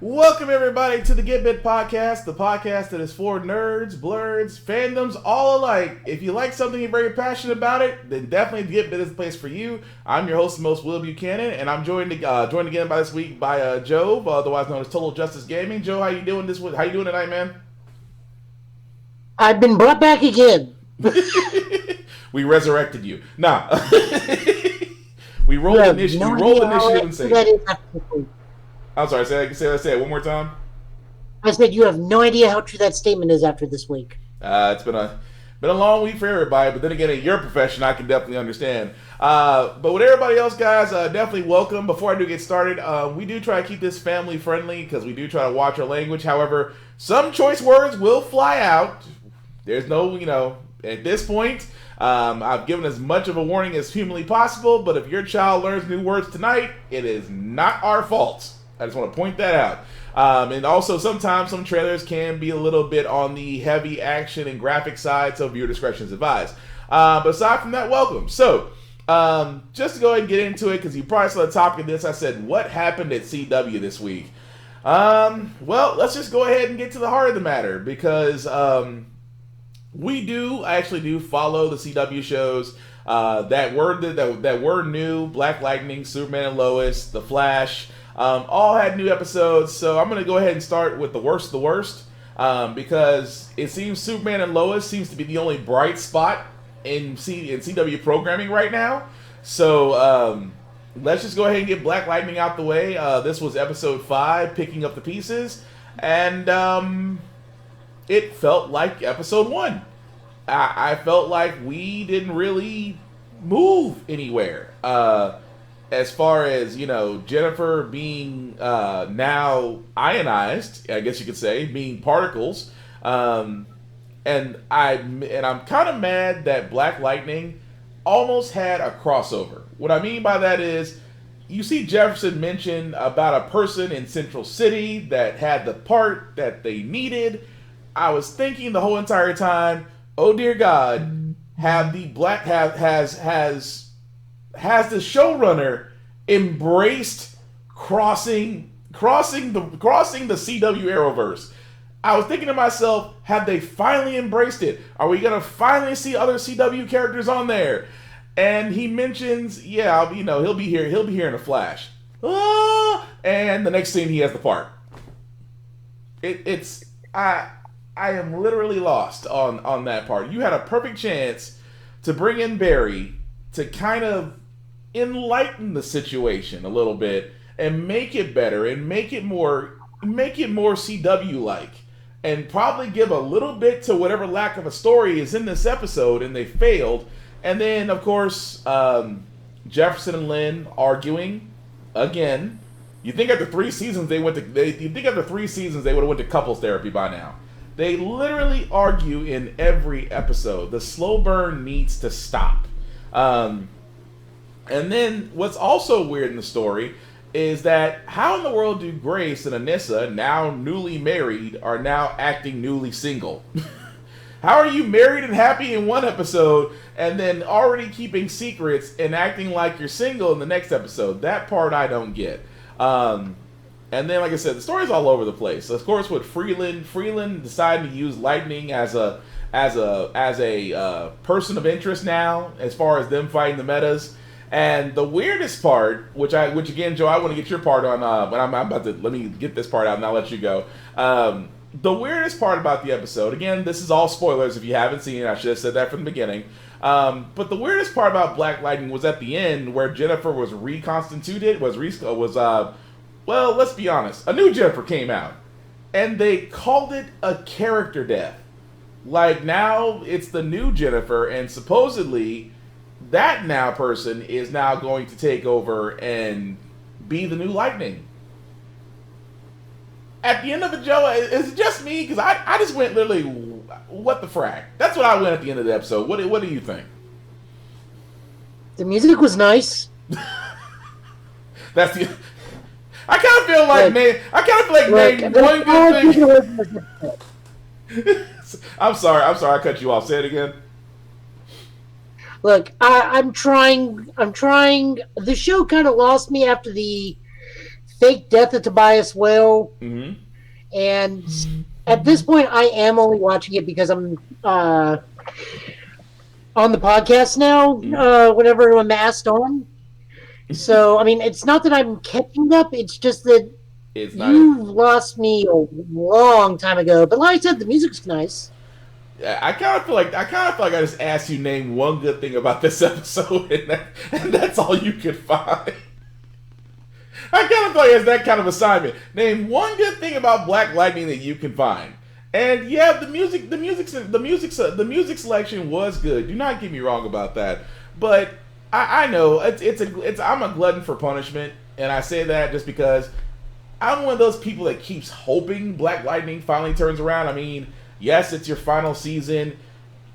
Welcome everybody to the Git Bit Podcast, the podcast that is for nerds, blurs, fandoms, all alike. If you like something you're very passionate about it, then definitely Git Bit is the place for you. I'm your host, most Will Buchanan, and I'm joined again by this week by Joe, otherwise known as Total Justice Gaming. Joe, how you doing How you doing tonight, man? I've been brought back again. We resurrected you. Nah. We rolled initiative and saved. I'm sorry, say it one more time. I said you have no idea how true that statement is after this week. It's been a long week for everybody, but then again, in your profession, I can definitely understand. But with everybody else, guys, definitely welcome. Before I do get started, we do try to keep this family friendly because we do try to watch our language. However, some choice words will fly out. There's no, at this point, I've given as much of a warning as humanly possible, but if your child learns new words tonight, it is not our fault. I just want to point that out. And also, sometimes some trailers can be a little bit on the heavy action and graphic side, so viewer discretion is advised. But aside from that, welcome. So, just to go ahead and get into it, because you probably saw the topic of this, I said, what happened at CW this week? Well, let's just go ahead and get to the heart of the matter, because I actually do follow the CW shows that were new. Black Lightning, Superman and Lois, The Flash, all had new episodes. So I'm going to go ahead and start with the worst of the worst, because it seems Superman and Lois seems to be the only bright spot in CW programming right now. So let's just go ahead and get Black Lightning out the way. This was episode 5, Picking Up the Pieces, and it felt like episode 1. I felt like we didn't really move anywhere. As far as, Jennifer being now ionized, I guess you could say, being particles. And I'm kind of mad that Black Lightning almost had a crossover. What I mean by that is, you see Jefferson mention about a person in Central City that had the part that they needed. I was thinking the whole entire time, oh dear God, has the showrunner embraced crossing the CW Arrowverse? I was thinking to myself, have they finally embraced it? Are we gonna finally see other CW characters on there? And he mentions, he'll be here in a flash. And the next scene, he has the part. I am literally lost on that part. You had a perfect chance to bring in Barry to kind of enlighten the situation a little bit and make it better and make it more CW-like, and probably give a little bit to whatever lack of a story is in this episode, and they failed. And then, of course, Jefferson and Lynn arguing again. You think after 3 seasons they would have went to couples therapy by now. They literally argue in every episode. The slow burn needs to stop. And then what's also weird in the story is that how in the world do Grace and Anissa, now newly married, are now acting newly single? How are you married and happy in one episode and then already keeping secrets and acting like you're single in the next episode? That part I don't get. And then, like I said, the story's all over the place. Of course, with Freeland deciding to use Lightning as a person of interest now, as far as them fighting the metas. And the weirdest part, which again, Joe, I want to get your part on, but I'm about to let me get this part out and I'll let you go. The weirdest part about the episode, again, this is all spoilers if you haven't seen it. I should have said that from the beginning. But the weirdest part about Black Lightning was at the end where Jennifer was reconstituted. Well, let's be honest. A new Jennifer came out, and they called it a character death. Like, now it's the new Jennifer, and supposedly that now person is now going to take over and be the new Lightning. At the end of it, Joe, is it just me? Because I just went literally, what the frack? That's what I went at the end of the episode. What do you think? The music was nice. I kind of feel like, one good thing. I'm sorry, I cut you off. Say it again. Look, I'm trying. The show kind of lost me after the fake death of Tobias Whale. Mm-hmm. And at this point, I am only watching it because I'm on the podcast now, whenever I'm asked on. So, I mean, it's not that I'm catching up, it's just that you lost me a long time ago. But like I said, the music's nice. I kind of feel like I just asked you name one good thing about this episode, and that's all you could find. I kind of feel like it's that kind of assignment. Name one good thing about Black Lightning that you can find. And yeah, the music selection was good. Do not get me wrong about that. But I know I'm a glutton for punishment, and I say that just because I'm one of those people that keeps hoping Black Lightning finally turns around. I mean, yes, it's your final season.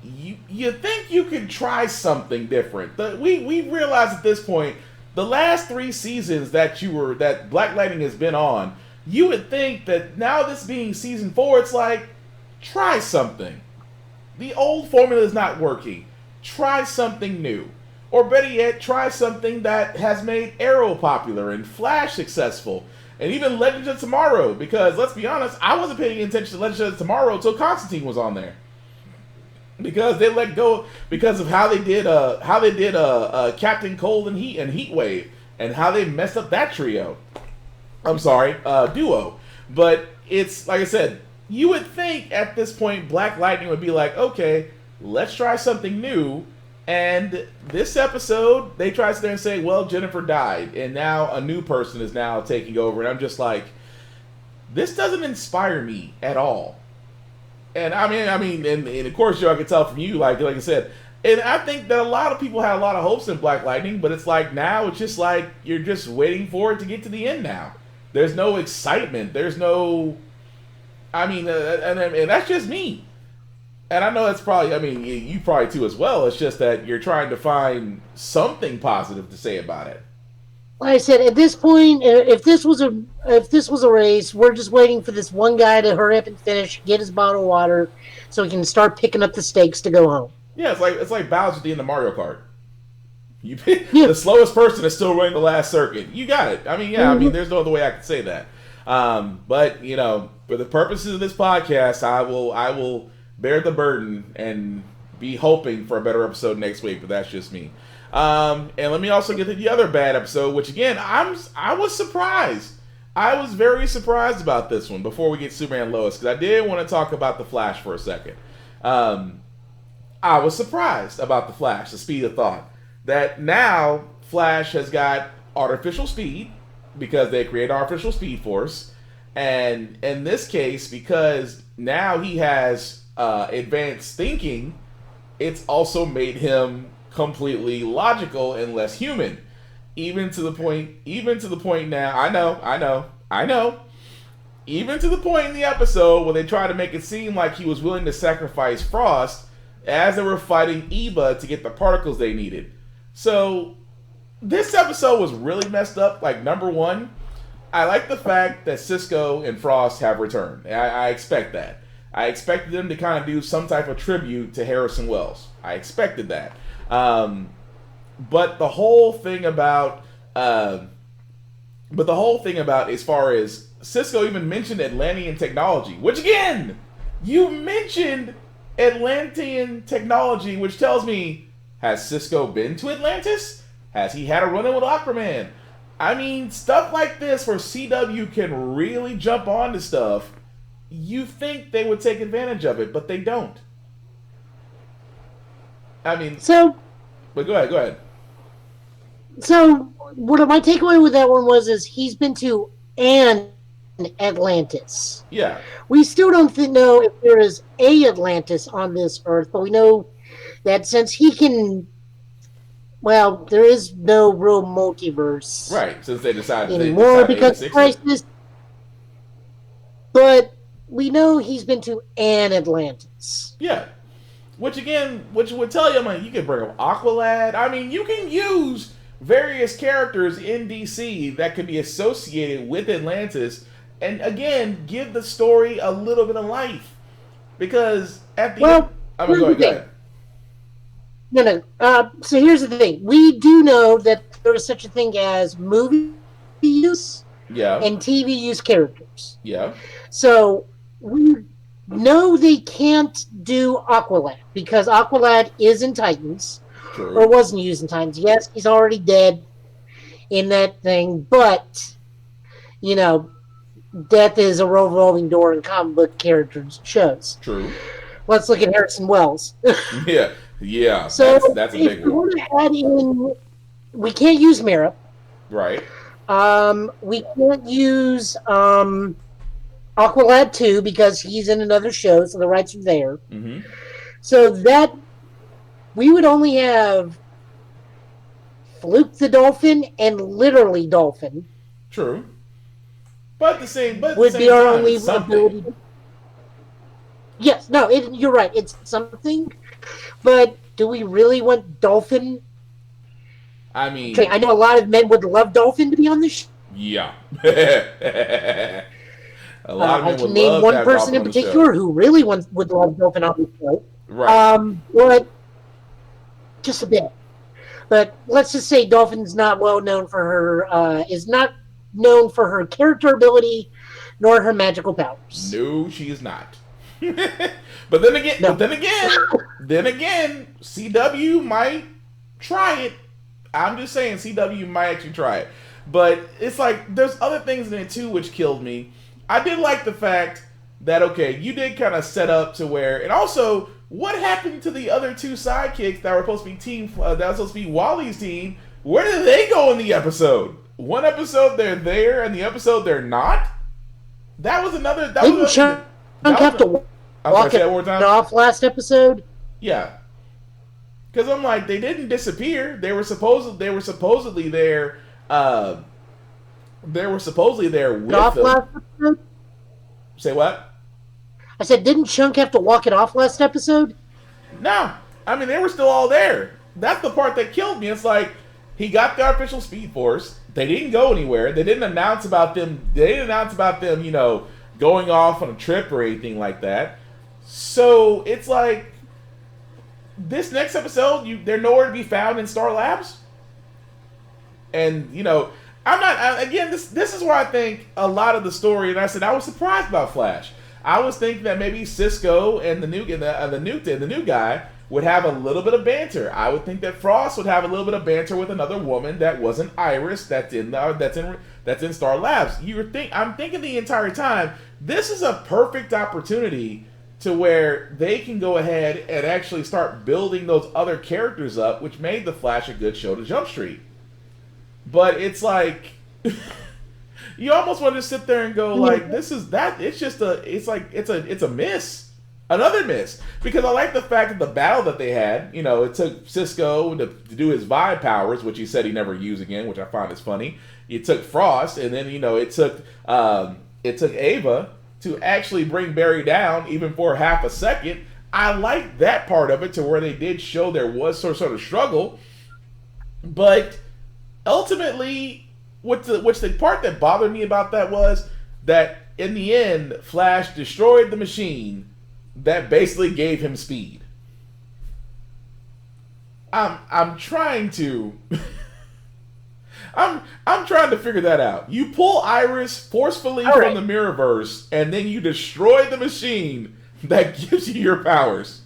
You think you could try something different. We realize at this point, the last 3 seasons that Black Lightning has been on, you would think that now this being season 4, it's like, try something. The old formula is not working. Try something new. Or better yet, try something that has made Arrow popular and Flash successful. And even Legends of Tomorrow, because let's be honest, I wasn't paying attention to Legends of Tomorrow until Constantine was on there, because they let go because of how they did Captain Cold and Heatwave, and how they messed up that trio. I'm sorry, duo. But it's like I said, you would think at this point Black Lightning would be like, okay, let's try something new. And this episode, they try to sit there and say, well, Jennifer died, and now a new person is now taking over. And I'm just like, this doesn't inspire me at all. And I mean, and of course, Joe, I can tell from you, like I said, and I think that a lot of people had a lot of hopes in Black Lightning, but it's like now it's just like you're just waiting for it to get to the end now. There's no excitement. There's no, I mean, and that's just me. And I know that's probably, I mean, you probably too as well. It's just that you're trying to find something positive to say about it. Like I said, at this point, if this was a race, we're just waiting for this one guy to hurry up and finish, get his bottle of water, so he can start picking up the stakes to go home. Yeah, it's like Bowser at the end of Mario Kart. You pick the slowest person is still running the last circuit. You got it. I mean, yeah, I mean, there's no other way I could say that. But you know, for the purposes of this podcast, I will bear the burden and be hoping for a better episode next week, but that's just me. And let me also get to the other bad episode, which again, I was surprised. I was very surprised about this one before we get Superman Lois, because I did want to talk about the Flash for a second. I was surprised about the Flash, the speed of thought. That now Flash has got artificial speed because they create artificial speed force. And in this case, because now he has advanced thinking, it's also made him completely logical and less human. Even to the point now, I know. Even to the point in the episode where they try to make it seem like he was willing to sacrifice Frost as they were fighting Eva to get the particles they needed. So this episode was really messed up. Like, number one, I like the fact that Cisco and Frost have returned. I expect that. I expected them to kind of do some type of tribute to Harrison Wells. I expected that. But the whole thing about as far as Cisco even mentioned Atlantean technology, which again, you mentioned Atlantean technology, which tells me, has Cisco been to Atlantis? Has he had a run-in with Aquaman? I mean, stuff like this where CW can really jump onto stuff, you think they would take advantage of it, but they don't. I mean, but go ahead. So, what my takeaway with that one is he's been to an Atlantis. Yeah. We still don't know if there is a Atlantis on this Earth, but we know that since he can, well, there is no real multiverse. Right, since they decided anymore because of Crisis. But we know he's been to an Atlantis. Yeah. Which would tell you, I mean, you can bring up Aqualad. I mean, you can use various characters in DC that could be associated with Atlantis, and again, give the story a little bit of life. Because at the end, go ahead. No. So here's the thing: we do know that there is such a thing as movie use, Yeah. and TV use characters. Yeah. So we know they can't do Aqualad because Aqualad is in Titans, or True. wasn't used in Titans. Yes, he's already dead in that thing, but, you know, death is a revolving door in comic book characters shows. True. Let's look at Harrison Wells. Yeah. Yeah. So That's a if big we one. want to add in, we can't use Mira. Right. We can't use Aqualad 2 because he's in another show, so the rights are there. Mm-hmm. So that we would only have Fluke the Dolphin and Literally Dolphin. True. But the same. But would the be same our time, only it's something. ability. Yes, no, you're right. It's something, but do we really want Dolphin? I mean, Okay, I know a lot of men would love Dolphin to be on the show. yeah. A lot of I men can would name love one to have person Dolphin in on the show. particular who really would love Dolphin on the show. Right. But just a bit. But let's just say Dolphin's not well known for her. Is not known for her character ability, nor her magical powers. No, she is not. But then again, No. then again, CW might try it. I'm just saying, CW might actually try it. But it's like there's other things in it too which killed me. I did like the fact that you did kind of set up to where, and also what happened to the other two sidekicks that were supposed to be that was supposed to be Wally's team? Where did they go in the episode? One episode they're there, and the episode they're not. That was another. That Didn't was Chunk have to walk it off last episode? Yeah, because I'm like, they didn't disappear. They were supposedly there. They were supposedly there with off them. last episode? Say what? I said, didn't Chunk have to walk it off last episode? No, I mean they were still all there. That's the part that killed me. It's like he got the artificial speed force. They didn't go anywhere. They didn't announce about them. Going off on a trip or anything like that. So it's like this next episode, they're nowhere to be found in Star Labs. And I'm not. Again, this is where I think a lot of the story. And I said I was surprised about Flash. I was thinking that maybe Cisco and the new guy would have a little bit of banter. I would think that Frost would have a little bit of banter with another woman that wasn't Iris. That's in Star Labs. I'm thinking the entire time, this is a perfect opportunity to where they can go ahead and actually start building those other characters up, which made the Flash a good show to Jump Street. But it's like you almost want to sit there and go like, this is that. It's a miss. Another miss. Because I like the fact that the battle that they had, it took Cisco to do his vibe powers, which he said he never used again, which I find is funny. It took Frost, and then, it took Ava to actually bring Barry down, even for half a second. I like that part of it, to where they did show there was sort of struggle. But ultimately, which the part that bothered me about that was that in the end, Flash destroyed the machine that basically gave him speed. I'm trying to I'm trying to figure that out. You pull Iris forcefully from the Mirrorverse, and then you destroy the machine that gives you your powers.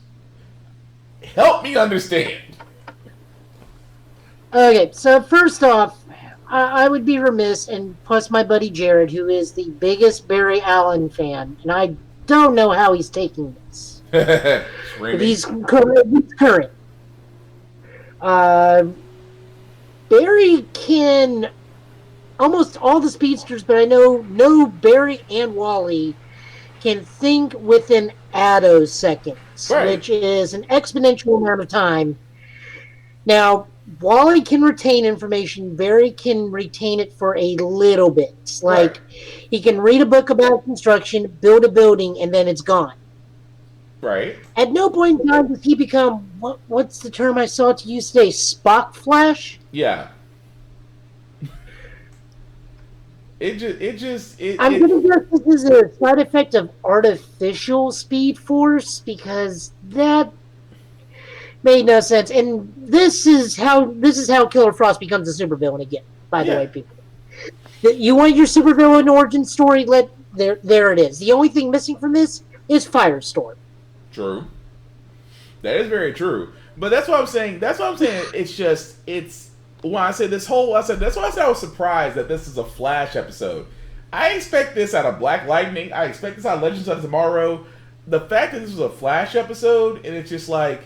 Help me understand. Okay, so first off, I would be remiss, and plus my buddy Jared, who is the biggest Barry Allen fan, and I don't know how he's taking this. But he's current. Barry can almost all the speedsters, but I know Barry and Wally can think within attoseconds, which is an exponential amount of time. Now, Wally can retain information. Barry can retain it for a little bit. Like, he can read a book about construction, build a building, and then it's gone. Right. At no point in time does he become, what's the term I saw to use today, Spock Flash? Yeah. I'm going to guess this is a side effect of artificial speed force, because that made no sense. And this is how Killer Frost becomes a supervillain again, by the way, people. You want your supervillain origin story? There it is. The only thing missing from this is Firestorm. True. That is very true. But that's what I'm saying. It's when I say this whole. That's why I said I was surprised that this is a Flash episode. I expect this out of Black Lightning. I expect this out of Legends of Tomorrow. The fact that this was a Flash episode, and it's just like,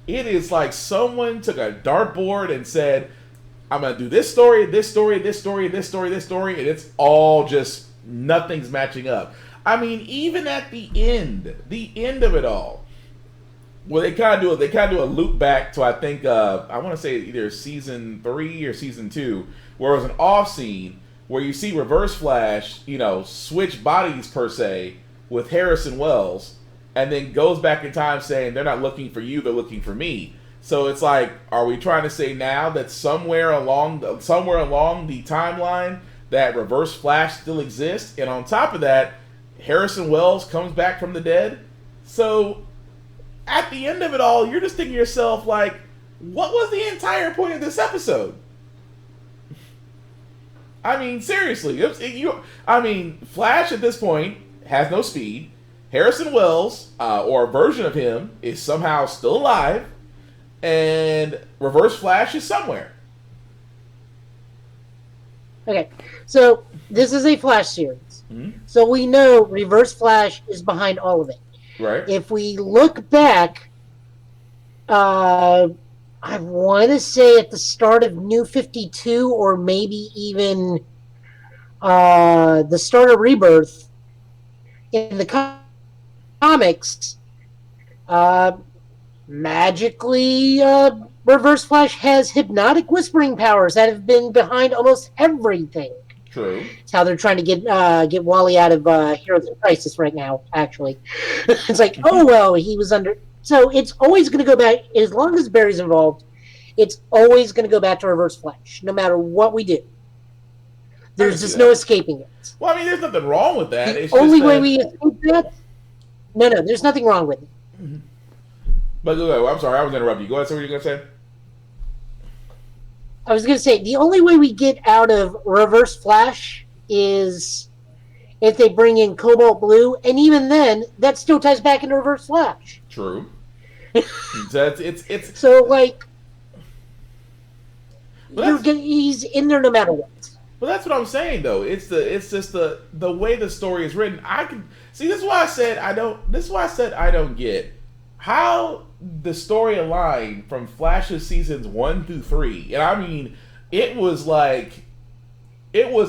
it is like someone took a dartboard and said, I'm going to do this story, this story, this story, this story, this story, and it's all just, nothing's matching up. I mean, even at the end of it all, well, they kind of do a loop back to, I think, I want to say either season 3 or season 2, where it was an off scene where you see Reverse Flash, switch bodies per se with Harrison Wells, and then goes back in time saying they're not looking for you, they're looking for me. So it's like, are we trying to say now that somewhere along the timeline that Reverse Flash still exists, and on top of that, Harrison Wells comes back from the dead? So at the end of it all, you're just thinking to yourself, like, what was the entire point of this episode? I mean, seriously, Flash at this point has no speed. Harrison Wells, or a version of him, is somehow still alive, and Reverse Flash is somewhere. Okay, so this is a Flash series. Mm-hmm. So we know Reverse Flash is behind all of it. Right. If we look back, I want to say at the start of New 52, or maybe even the start of Rebirth, in the comics, magically, Reverse Flash has hypnotic whispering powers that have been behind almost everything. True. It's how they're trying to get Wally out of Heroes in Crisis right now, actually. It's like, oh, well, he was under... So it's always going to go back, as long as Barry's involved, it's always going to go back to Reverse Flash, no matter what we do. There's just no escaping it. Well, I mean, there's nothing wrong with that. The only way we escape that... No, there's nothing wrong with it. Mm-hmm. But I'm sorry, I was interrupting you. Go ahead, say what you're going to say. I was going to say, the only way we get out of Reverse Flash is if they bring in Cobalt Blue, and even then, that still ties back into Reverse Flash. True. it's so, like, he's in there no matter what. Well, that's what I'm saying, though. It's just the way the story is written. I can see. This is why I said I don't. This is why I said I don't get how the story aligned from Flash's seasons 1 through 3. And I mean, it was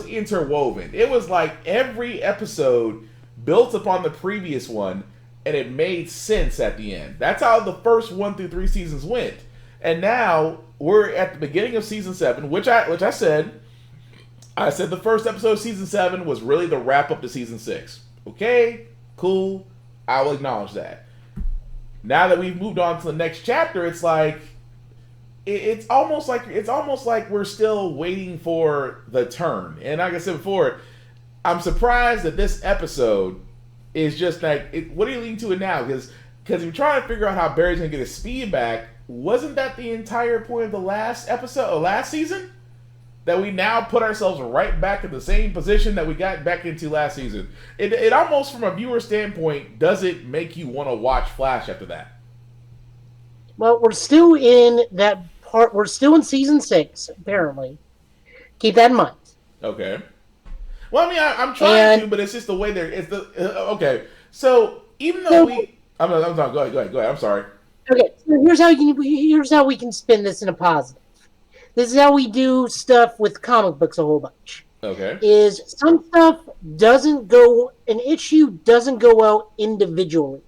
interwoven. It was like every episode built upon the previous one, and it made sense at the end. That's how the first 1 through 3 seasons went. And now we're at the beginning of season 7, which I said the first episode of season 7 was really the wrap up to season 6. Okay, cool. I will acknowledge that. Now that we've moved on to the next chapter, it's like it's almost like we're still waiting for the turn. And like I said before, I'm surprised that this episode is just like, what are you leading to it now? Because you're trying to figure out how Barry's gonna get his speed back. Wasn't that the entire point of the last episode or last season? That we now put ourselves right back in the same position that we got back into last season. It almost, from a viewer standpoint, doesn't make you want to watch Flash after that. Well, we're still in that part. We're still in season 6, apparently. Keep that in mind. Okay. Well, I mean, I'm trying to, but it's just the way they're... It's the okay. So, even though I'm sorry. Go ahead. I'm sorry. Okay, so here's how we can spin this in a positive. This is how we do stuff with comic books a whole bunch. Okay. Is some stuff an issue doesn't go well individually,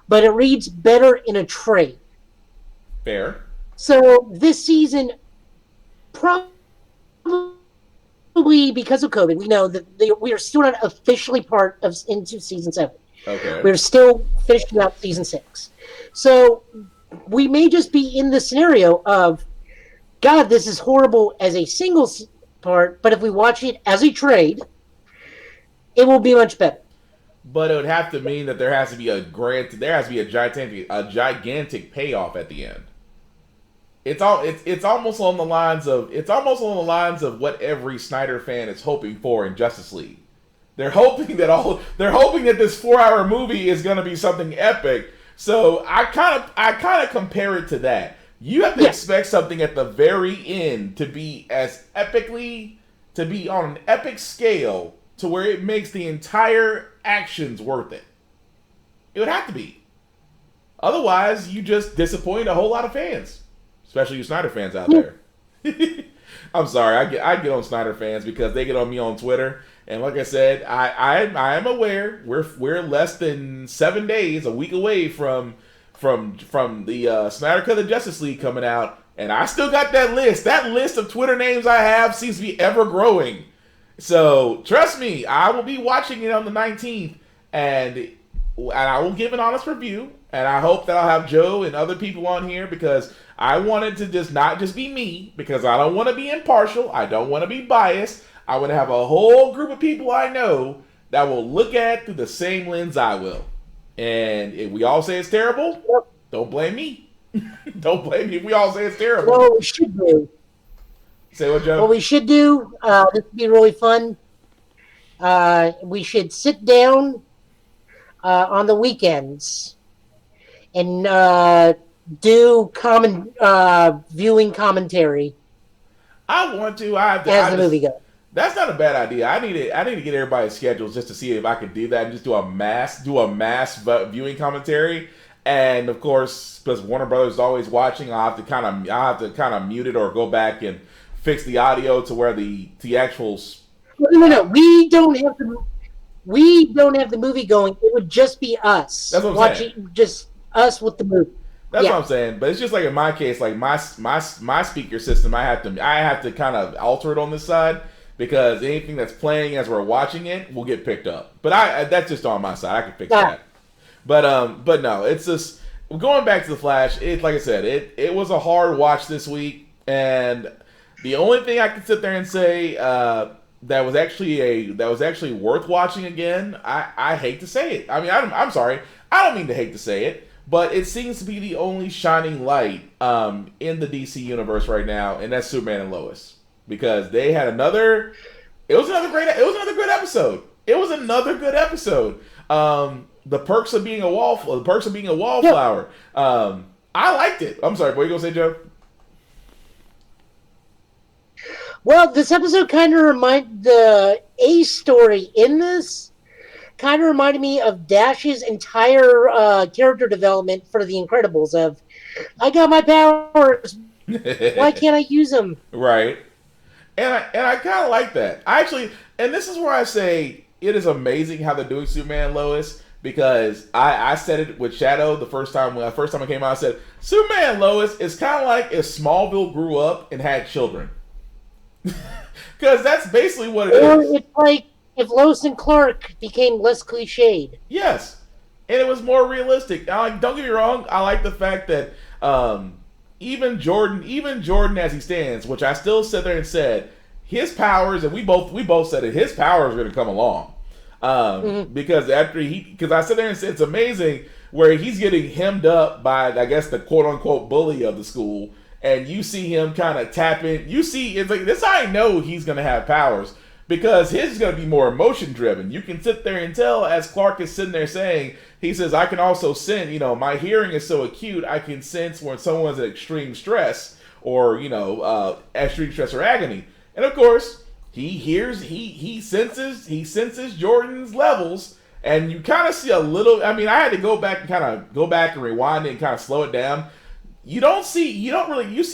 but it reads better in a trade. Fair. So this season, probably because of COVID, we know that we are still not officially into season 7. Okay. We're still finishing out season 6. So we may just be in the scenario of, God, this is horrible as a single part, but if we watch it as a trade, it will be much better. But it would have to mean that there has to be a gigantic payoff at the end. it's almost on the lines of what every Snyder fan is hoping for in Justice League. They're hoping that this 4-hour movie is going to be something epic. So I kind of compare it to that. You have to expect something at the very end to be on an epic scale to where it makes the entire actions worth it. It would have to be. Otherwise, you just disappoint a whole lot of fans, especially you Snyder fans out there. I'm sorry, I get on Snyder fans because they get on me on Twitter, and like I said, I am aware we're less than 7 days, a week away from the Snyder Cut of Justice League coming out, and I still got that list. That list of Twitter names I have seems to be ever growing. So trust me, I will be watching it on the 19th, and I will give an honest review. And I hope that I'll have Joe and other people on here because I wanted to just not just be me, because I don't want to be impartial. I don't want to be biased. I want to have a whole group of people I know that will look at it through the same lens I will. And if we all say it's terrible, don't blame me. Don't blame me if we all say it's terrible. Well, we should do. Say what, Joe? What we should do, this would be really fun. We should sit down on the weekends and do viewing commentary. I want to. I have to. As the movie goes. That's not a bad idea. I need to get everybody's schedules just to see if I can do that and just do a mass viewing commentary. And of course, because Warner Brothers is always watching, I'll have to kind of mute it or go back and fix the audio to where the actual. No. We don't have the movie going. It would just be us. That's what I'm watching, saying. Just us with the movie. That's what I'm saying. But it's just like in my case, like my speaker system, I have to kind of alter it on this side because anything that's playing as we're watching it will get picked up. But that's just on my side. I can fix that. But no, it's just going back to the Flash. It, like I said, it was a hard watch this week, and the only thing I can sit there and say that was actually worth watching again. I hate to say it. I mean, I'm sorry. I don't mean to hate to say it, but it seems to be the only shining light in the DC universe right now, and that's Superman and Lois, because they had another. It was another good episode. It was another good episode. The perks of being a wallflower. I liked it. I'm sorry. What are you gonna say, Joe? Well, this episode kind of the A story in this kind of reminded me of Dash's entire character development for The Incredibles. Of, I got my powers. Why can't I use them? Right. And I kind of like that. And this is where I say it is amazing how they're doing Superman and Lois, because I said it with Shadow the first time it came out. I said Superman and Lois is kind of like if Smallville grew up and had children. Because that's basically what it is. Or it's like if Lois and Clark became less cliched. Yes. And it was more realistic. Don't get me wrong, I like the fact that even Jordan as he stands, which I still sit there and said, his powers, and we both said it, his powers are going to come along. Because I sit there and said it's amazing where he's getting hemmed up by, I guess, the quote unquote bully of the school. And you see him kind of tap in. You see, it's like this. I know he's going to have powers because his is going to be more emotion driven. You can sit there and tell, as Clark is sitting there saying, he says, "I can also sense. My hearing is so acute. I can sense when someone's in extreme stress or extreme stress or agony." And of course, he senses Jordan's levels, and you kind of see a little. I mean, I had to go back and rewind it and kind of slow it down. You see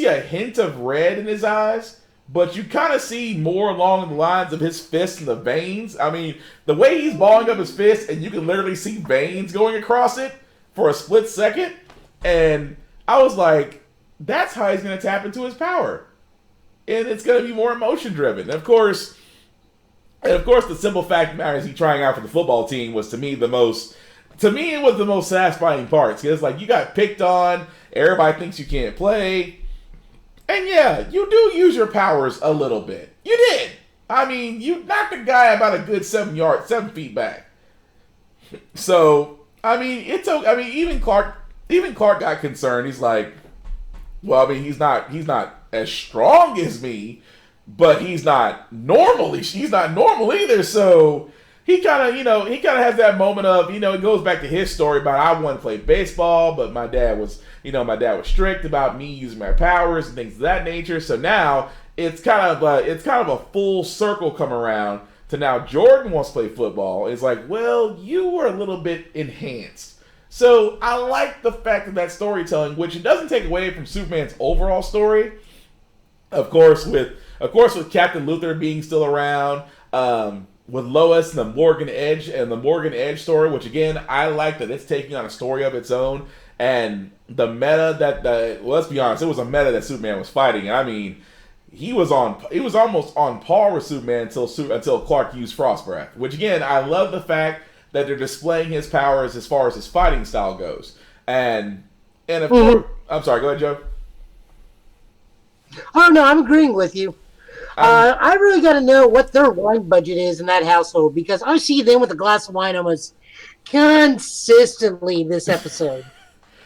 a hint of red in his eyes, but you kind of see more along the lines of his fists and the veins. I mean, the way he's balling up his fist, and you can literally see veins going across it for a split second. And I was like, that's how he's going to tap into his power. And it's going to be more emotion driven. And of course, the simple fact of the matter is he trying out for the football team was it was the most satisfying part. Because it's like you got picked on. Everybody thinks you can't play. And yeah, you do use your powers a little bit. You did. I mean, you knocked the guy about a good 7 feet back. So, I mean, even Clark got concerned. He's like, Well, I mean, he's not as strong as me, but he's not normal either. So he kind of, has that moment of, it goes back to his story about I wanted to play baseball, but my dad was strict about me using my powers and things of that nature. So now it's kind of a full circle come around to now Jordan wants to play football. It's like, well, you were a little bit enhanced. So I like the fact of that storytelling, which it doesn't take away from Superman's overall story. Of course, with Captain Luthor being still around, with Lois and the Morgan Edge story, which again I like that it's taking on a story of its own, and the meta let's be honest, it was a meta that Superman was fighting. I mean, he was almost on par with Superman until Clark used Frost Breath, which again I love the fact that they're displaying his powers as far as his fighting style goes. And of course, I'm sorry, go ahead, Joe. Oh, no, I'm agreeing with you. I really got to know what their wine budget is in that household, because I see them with a glass of wine almost consistently this episode.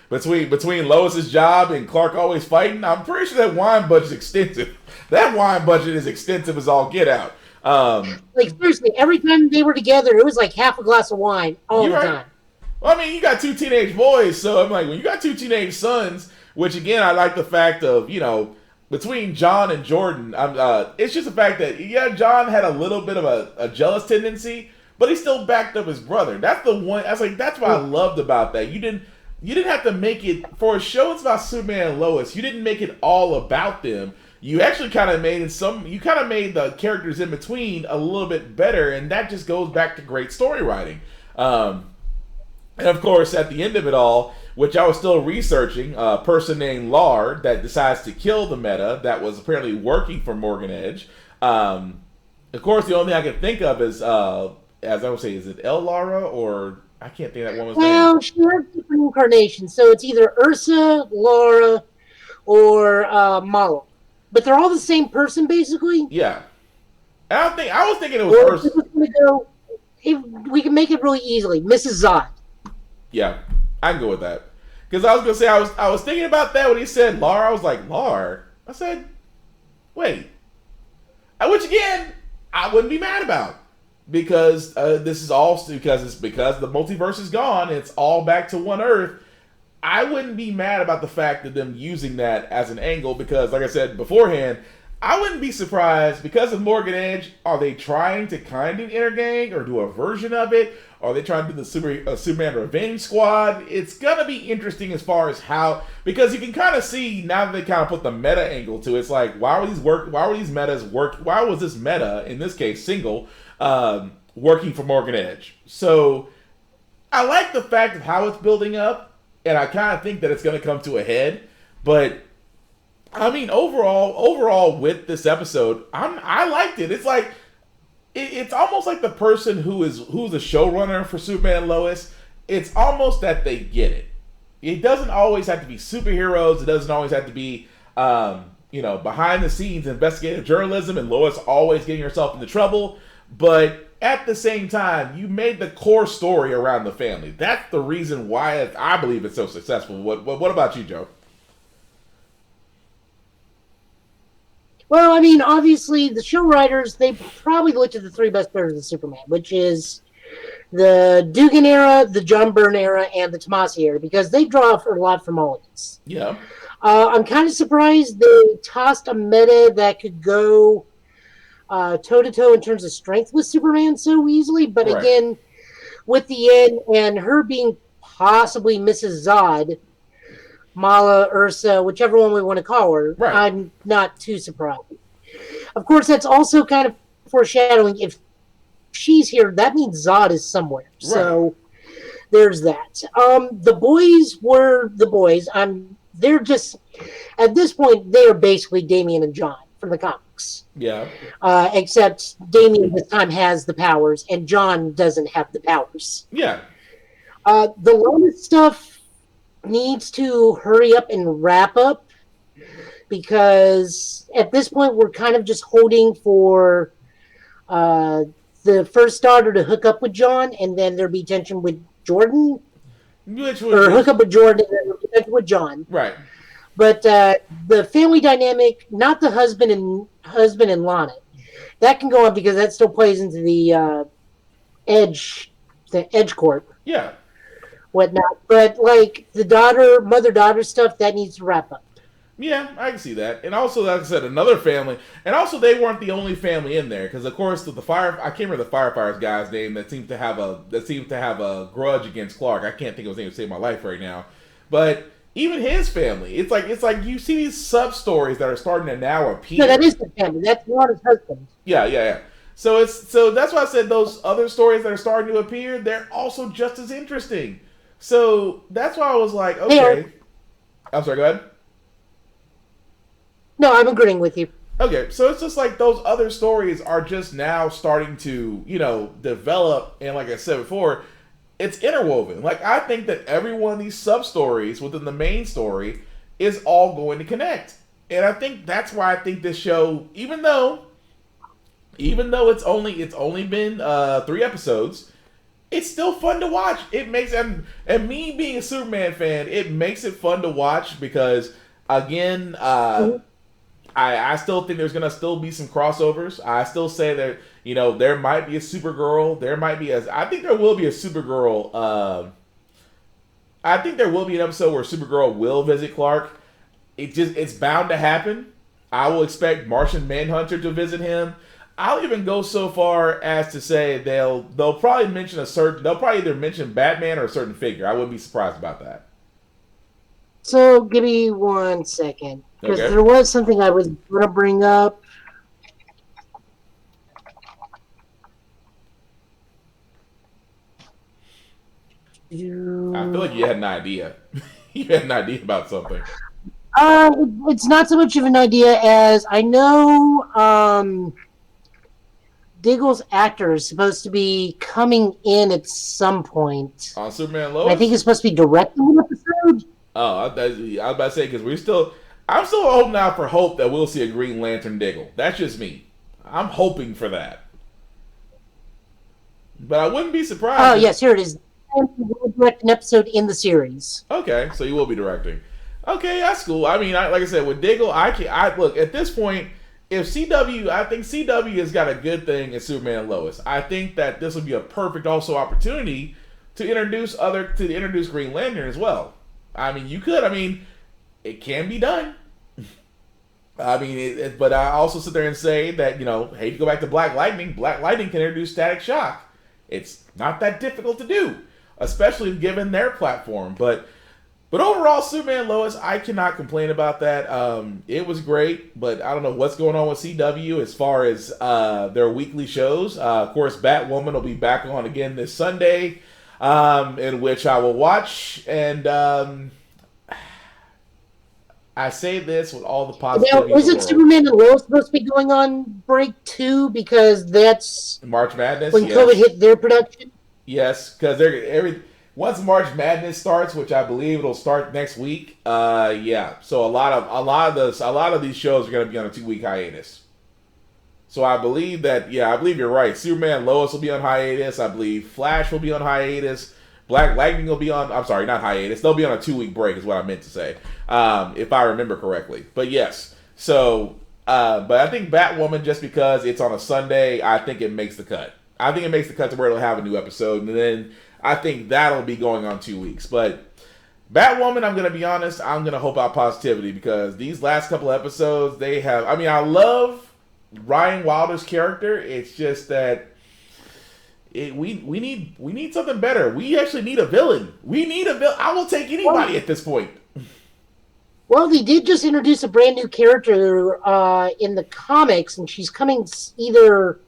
Between Lois's job and Clark always fighting, I'm pretty sure that wine budget's extensive. That wine budget is extensive as all get out. Like, seriously, every time they were together, it was like half a glass of wine all the time. Well, I mean, you got two teenage boys, so I'm like, when you got two teenage sons, which again, I like the fact of, between John and Jordan, it's just the fact that, John had a little bit of a jealous tendency, but he still backed up his brother. That's what I loved about that. You didn't have to make it, for a show it's about Superman and Lois, you didn't make it all about them. You actually kind of made the characters in between a little bit better, and that just goes back to great story writing. And of course, at the end of it all, which I was still researching, a person named Lard that decides to kill the Meta that was apparently working for Morgan Edge. Of course, the only thing I can think of is, as I would say, is it El Lara, or I can't think of that woman's name. Well, she has different incarnations, so it's either Ursa, Laura, or Mala. But they're all the same person, basically. Yeah. I was thinking it was Ursa. We can make it really easily. Mrs. Zod. Yeah, I can go with that. Because I was gonna say I was thinking about that when he said Lar. I was like, Lar. I said, wait. Which again, I wouldn't be mad about, because this is all because the multiverse is gone. It's all back to one Earth. I wouldn't be mad about the fact of them using that as an angle, because, like I said beforehand, I wouldn't be surprised, because of Morgan Edge, are they trying to kind of intergang or do a version of it? Are they trying to do the Superman Revenge Squad? It's going to be interesting as far as how, because you can kind of see, now that they kind of put the meta angle to it, it's like, why was this meta, in this case, single, working for Morgan Edge? So, I like the fact of how it's building up, and I kind of think that it's going to come to a head, but I mean, overall with this episode, I liked it. It's like it's almost like the person who's a showrunner for Superman and Lois. It's almost that they get it. It doesn't always have to be superheroes. It doesn't always have to be behind the scenes investigative journalism and Lois always getting herself into trouble. But at the same time, you made the core story around the family. That's the reason why I believe it's so successful. What about you, Joe? Well, I mean, obviously, the show writers, they probably looked at the three best players of Superman, which is the Dugan era, the John Byrne era, and the Tomasi era, because they draw a lot from all of this. Yeah. I'm kind of surprised they tossed a meta that could go toe-to-toe in terms of strength with Superman so easily, but right. Again, with the end and her being possibly Mrs. Zod, Mala, Ursa, whichever one we want to call her, right. I'm not too surprised. Of course, that's also kind of foreshadowing. If she's here, that means Zod is somewhere. Right. So there's that. The boys were the boys. They're just, at this point, they are basically Damian and John from the comics. Yeah. Except Damian this time has the powers, and John doesn't have the powers. Yeah. The Lotus stuff needs to hurry up and wrap up, because at this point we're kind of just holding for the first daughter to hook up with John, and then there'll be tension with Jordan, or hook up with Jordan and then there'll be tension with John. Right. But the family dynamic, not the husband and Lana, that can go on because that still plays into edge, the edge court, Yeah. whatnot. But like the mother daughter stuff, that needs to wrap up. Yeah, I can see that. And also, like I said, another family. And also, they weren't the only family in there. Because, of course, the fire... I can't remember the firefighters guy's name that seems to have a grudge against Clark. I can't think of his name to save my life right now. But even his family. It's like you see these sub-stories that are starting to now appear. No, that is the family. That's not his husband. Yeah. So that's why I said those other stories that are starting to appear, they're also just as interesting. So that's why I was like, okay. I'm sorry, go ahead. No, I'm agreeing with you. Okay, so it's just like those other stories are just now starting to, develop. And like I said before, it's interwoven. Like, I think that every one of these sub-stories within the main story is all going to connect. And I think that's why I think this show, even though it's only been 3 episodes, it's still fun to watch. It makes, and me being a Superman fan, it makes it fun to watch because, again, I still think there's going to still be some crossovers. I still say that, there might be a Supergirl. I think there will be a Supergirl. I think there will be an episode where Supergirl will visit Clark. It's bound to happen. I will expect Martian Manhunter to visit him. I'll even go so far as to say they'll probably either mention Batman or a certain figure. I wouldn't be surprised about that. So give me 1 second. Because Okay. there was something I was going to bring up. I feel like you had an idea. You had an idea about something. It's not so much of an idea as I know Diggle's actor is supposed to be coming in at some point. On Superman Lois? I think he's supposed to be directing an episode. Oh, I was about to say, because I'm still holding out for hope that we'll see a Green Lantern Diggle. That's just me. I'm hoping for that. But I wouldn't be surprised. Oh, yes, here it is. He will direct an episode in the series. Okay, so you will be directing. Okay, that's cool. I mean, like I said, with Diggle, look, at this point, I think CW has got a good thing in Superman and Lois. I think that this would be a perfect also opportunity to introduce Green Lantern as well. I mean, it can be done. I mean, but I also sit there and say that, hey, to go back to Black Lightning can introduce Static Shock. It's not that difficult to do, especially given their platform. But overall, Superman and Lois, I cannot complain about that. It was great, but I don't know what's going on with CW as far as their weekly shows. Of course, Batwoman will be back on again this Sunday, in which I will watch. And I say this with all the positivity. Now, isn't Superman and Lois supposed to be going on break too? Because that's March Madness when COVID hit their production. Yes, because once March Madness starts, which I believe it'll start next week. Yeah. So a lot of these shows are going to be on a 2-week hiatus. So I believe you're right. Superman and Lois will be on hiatus. I believe Flash will be on hiatus. Black Lightning will be on. I'm sorry, not hiatus. They'll be on a 2-week break, is what I meant to say, if I remember correctly. But yes. So, but I think Batwoman, just because it's on a Sunday, I think it makes the cut. I think it makes the cut to where it'll have a new episode, and then I think that'll be going on 2 weeks. But Batwoman, I'm going to be honest, I'm going to hope out positivity because these last couple episodes, they have... I mean, I love Ryan Wilder's character. It's just that we need something better. We actually need a villain. I will take anybody at this point. Well, they did just introduce a brand new character in the comics, and she's coming either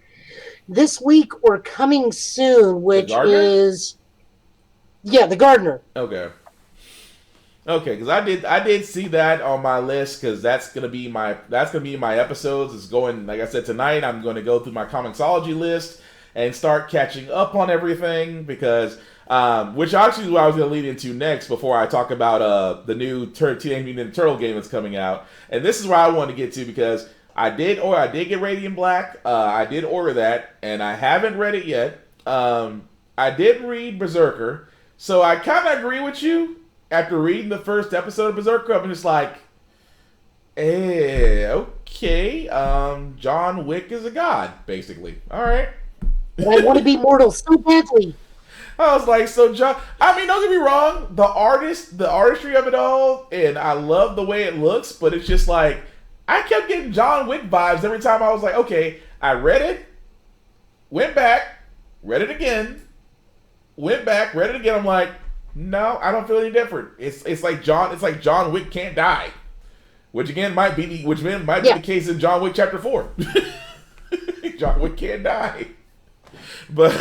this week or coming soon, which is... Yeah, the Gardener. Okay, because I did see that on my list because that's gonna be my episodes. It's going, like I said, tonight. I'm going to go through my Comixology list and start catching up on everything because which actually is what I was going to lead into next before I talk about the new Teenage Mutant Ninja Turtle game that's coming out. And this is where I want to get to because I did get Radiant Black. I did order that, and I haven't read it yet. I did read Berserker. So I kind of agree with you. After reading the first episode of Berserker, I'm just like, Okay. John Wick is a god, basically. All right. But I want to be mortal so badly. I was like, so John. I mean, don't get me wrong. The artistry of it all, and I love the way it looks. But it's just like I kept getting John Wick vibes every time I was like, okay, I read it, went back, read it again, went back, read it again. I'm like, no, I don't feel any different. It's like John Wick can't die, which again might be the case in John Wick Chapter 4. John Wick can't die, but.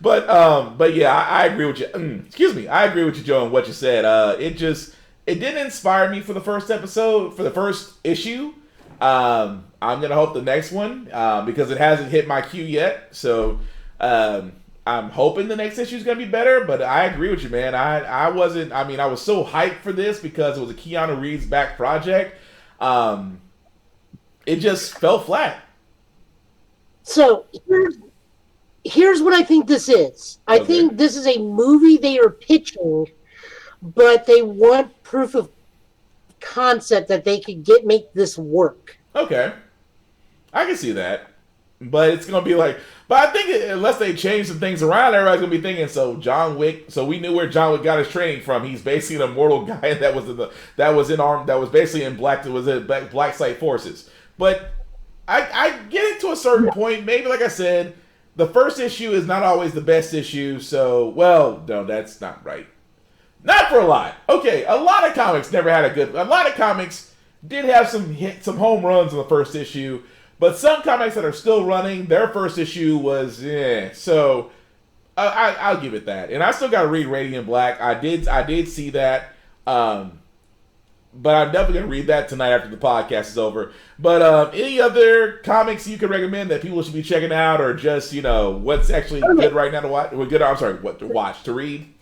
But yeah, I agree with you. Excuse me, I agree with you, Joe, on what you said. It didn't inspire me for the first issue. I'm gonna hope the next one because it hasn't hit my queue yet. So I'm hoping the next issue is gonna be better. But I agree with you, man. I wasn't. I mean, I was so hyped for this because it was a Keanu Reeves back project. It just fell flat. So here's what I think this is. I think this is a movie they are pitching, but they want proof of concept that they could make this work. Okay. I can see that. But it's going to be like... But I think unless they change some things around, everybody's going to be thinking, so John Wick... So we knew where John Wick got his training from. He's basically an immortal guy that was basically in Black Site Forces. But I get it to a certain point. Maybe, like I said... The first issue is not always the best issue, so, well, no, that's not right. Not for a lot. Okay, a lot of comics never had a lot of comics did have some home runs in the first issue, but some comics that are still running, their first issue was, so, I'll give it that. And I still got to read Radiant Black. I did see that, but I'm definitely going to read that tonight after the podcast is over. But any other comics you can recommend that people should be checking out, or just, what's actually good right now to watch? What to watch, to read?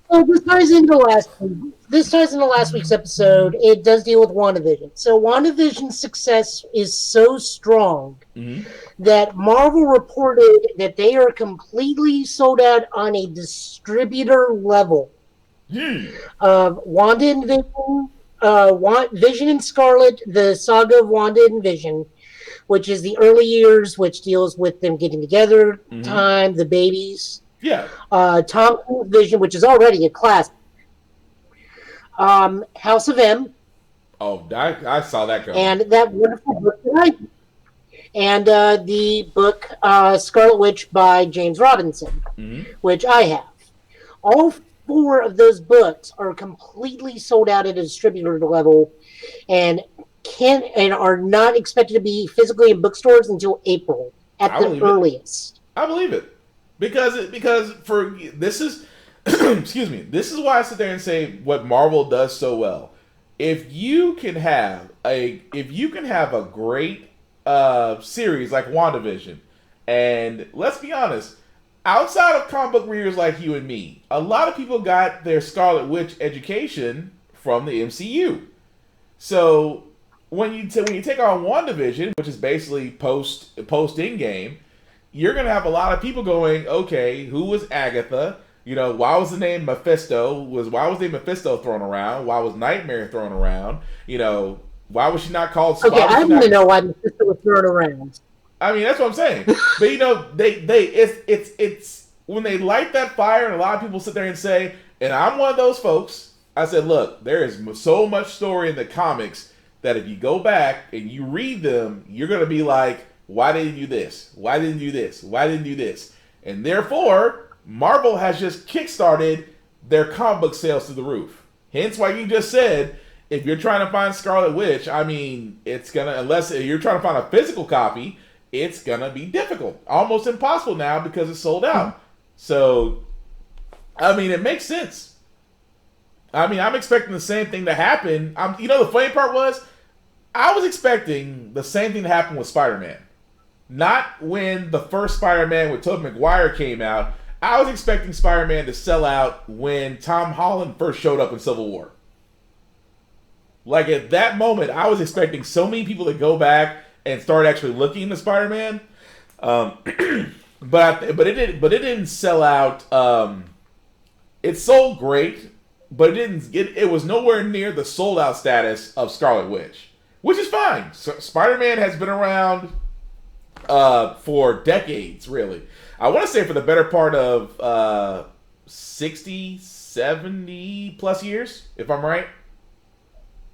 Well, this ties into last week's episode. It does deal with WandaVision. So WandaVision's success is so strong that Marvel reported that they are completely sold out on a distributor level of Wanda and Vision. Vision and Scarlet, the saga of Wanda and Vision, which is the early years, which deals with them getting together, time, the babies. Yeah. Tom Cruise Vision, which is already a classic. House of M. Oh, I saw that go. And that wonderful book and the book Scarlet Witch by James Robinson, which I have. All 4 of those books are completely sold out at a distributor level and are not expected to be physically in bookstores until April at the earliest. I believe it. Because for this is excuse me, this is why I sit there and say what Marvel does so well. If you can have a great series like WandaVision, and let's be honest, outside of comic book readers like you and me, a lot of people got their Scarlet Witch education from the MCU. So when you take on WandaVision, which is basically post Endgame, you're gonna have a lot of people going, okay, who was Agatha? Why was the name Mephisto? Why was the name Mephisto thrown around? Why was Nightmare thrown around? Why was she not called? Okay, I want to know why Mephisto was thrown around. I mean, that's what I'm saying. But it's when they light that fire, and a lot of people sit there and say, and I'm one of those folks. I said, look, there is so much story in the comics that if you go back and you read them, you're gonna be like, why didn't you do this? Why didn't you do this? Why didn't you do this? And therefore, Marvel has just kickstarted their comic book sales to the roof. Hence why you just said, if you're trying to find Scarlet Witch, I mean, unless you're trying to find a physical copy, it's gonna be difficult, almost impossible now because it's sold out. So, I mean, it makes sense. I mean, I'm expecting the same thing to happen. The funny part was, I was expecting the same thing to happen with Spider-Man. Not when the first Spider-Man with Tobey Maguire came out. I was expecting Spider-Man to sell out when Tom Holland first showed up in Civil War. Like, at that moment, I was expecting so many people to go back and start actually looking into Spider-Man. But it didn't sell out. It sold great. but it was nowhere near the sold out status of Scarlet Witch, which is fine. So Spider-Man has been around for decades, really. I want to say for the better part of 60, 70 plus years, if I'm right.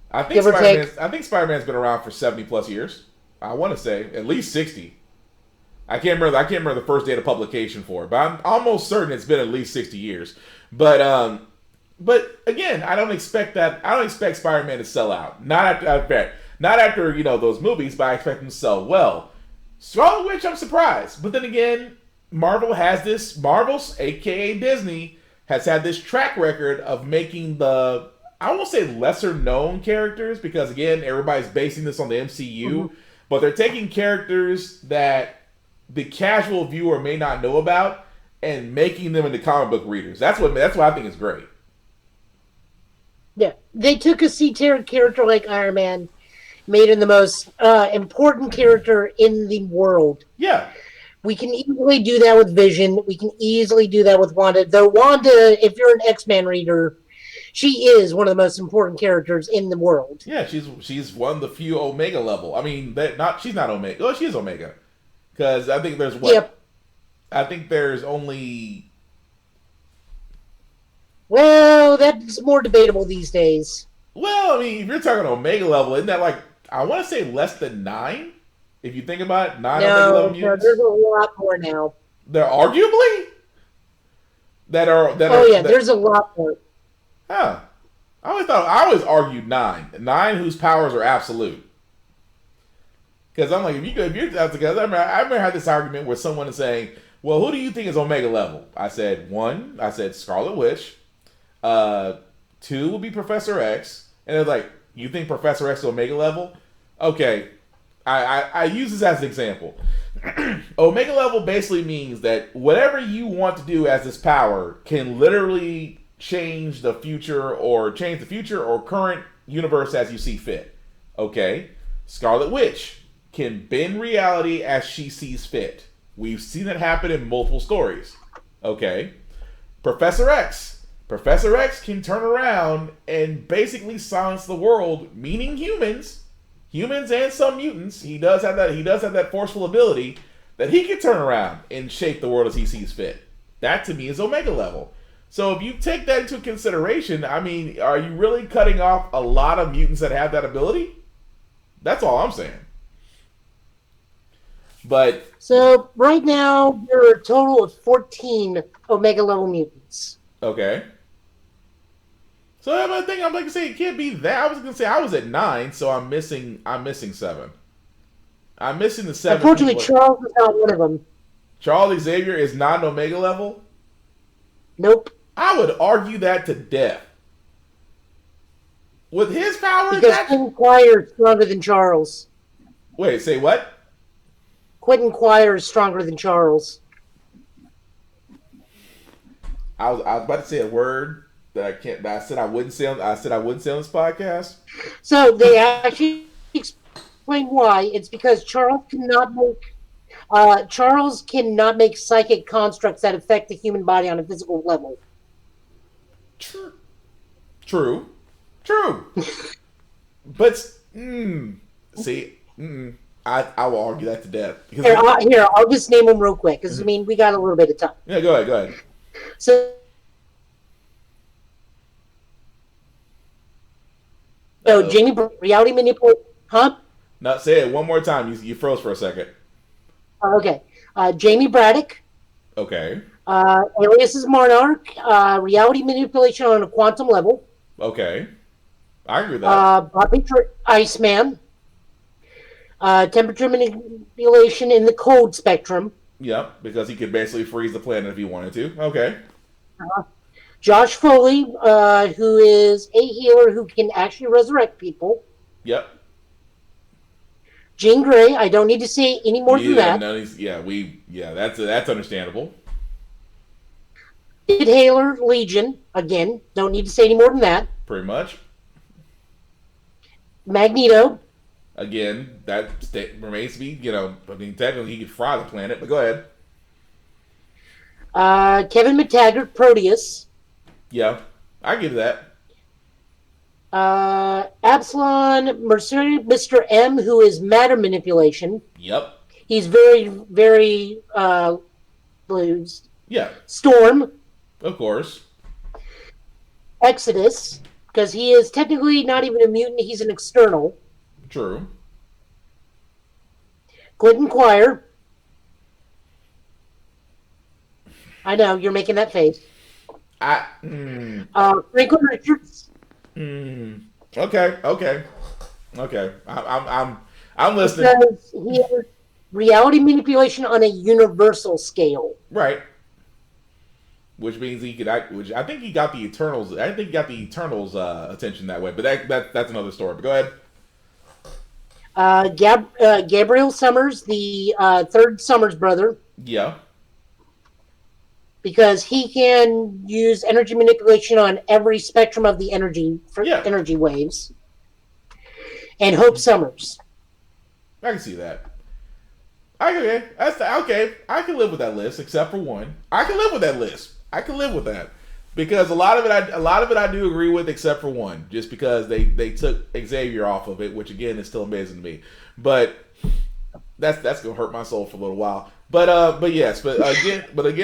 I think Spider-Man's been around for 70 plus years. I want to say at least 60. I can't remember the first date of publication for it, but I'm almost certain it's been at least 60 years. But again, I don't expect Spider-Man to sell out. Not after those movies, but I expect him to sell well. Scarlet Witch, I'm surprised. But then again, Marvel's, aka Disney, has had this track record of making I won't say lesser known characters, because again, everybody's basing this on the MCU, but they're taking characters that the casual viewer may not know about and making them into comic book readers. That's what I think is great. Yeah, they took a C-tier character like Iron Man, made him the most important character in the world. Yeah. We can easily do that with Vision. We can easily do that with Wanda. Though Wanda, if you're an X-Men reader, she is one of the most important characters in the world. Yeah, she's one of the few Omega level. I mean, she's not Omega. Oh, she is Omega. Because I think there's what? Yep. I think there's only... Well, that's more debatable these days. Well, I mean, if you're talking Omega level, isn't that like, I want to say less than 9? If you think about it, 9 Omega level mutants? No, there's a lot more now. There arguably? There's a lot more. Huh. I always argued 9. 9 whose powers are absolute. Because I'm like, if you're because I remember I had this argument where someone is saying, well, who do you think is Omega level? I said Scarlet Witch. 2 would be Professor X. And they're like, you think Professor X is Omega level? Okay. I use this as an example. Omega level basically means that whatever you want to do as this power can literally change the future or current universe as you see fit. Okay. Scarlet Witch can bend reality as she sees fit. We've seen it happen in multiple stories. Okay. Professor X can turn around and basically silence the world, meaning humans and some mutants. He does have that forceful ability that he can turn around and shape the world as he sees fit. That to me is Omega level. So if you take that into consideration, I mean, are you really cutting off a lot of mutants that have that ability? That's all I'm saying. But so right now there are a total of 14 Omega level mutants. Okay. So I think I'm like to say it can't be that. I was gonna say I was at 9, so I'm missing 7. I'm missing the 7. Unfortunately, Charles is not one of them. Charles Xavier is not an Omega level? Nope. I would argue that to death. With his power, because Quentin Quire is stronger than Charles. Wait, say what? Quentin Quire is stronger than Charles. I was about to say a word that I can't. That I said I wouldn't say on this podcast. So they actually explain why. It's because Charles cannot make psychic constructs that affect the human body on a physical level. True. But see, I will argue that to death. Here, I'll just name them real quick because I mean we got a little bit of time. Yeah, go ahead. So Jamie, reality manipulation, huh? No, say it one more time. You froze for a second. Okay. Jamie Braddock. Okay. Alias is Monarch. Reality manipulation on a quantum level. Okay. I agree with that. Bobby Iceman. Temperature manipulation in the cold spectrum. Yep, because he could basically freeze the planet if he wanted to. Okay. Josh Foley, who is a healer who can actually resurrect people. Yep. Jean Grey, I don't need to say any more than that. That's understandable. David Hayler, Legion, again, don't need to say any more than that. Pretty much. Magneto. Again, that remains to be, I mean, technically he could fry the planet, but go ahead. Kevin McTaggart, Proteus. Yeah. I give that. Absalon Mr. M, who is matter manipulation. Yep. He's very, very blues. Yeah. Storm. Of course. Exodus, because he is technically not even a mutant, he's an external. True. Clinton Choir. I know, you're making that face. Franklin Richards. Okay. I'm listening. Because he has reality manipulation on a universal scale. Right. Which means he could. Which I think he got the Eternals. I think he got the Eternals' attention that way. But that's another story. But go ahead. Gabriel Summers, the third Summers brother. Yeah. Because he can use energy manipulation on every spectrum of the energy waves. And Hope Summers. I can see that. Okay, okay. I can live with that list, except for one. I can live with that list. I can live with that because a lot of it I do agree with, except for one, just because they took Xavier off of it, which again is still amazing to me. But that's gonna hurt my soul for a little while. But again,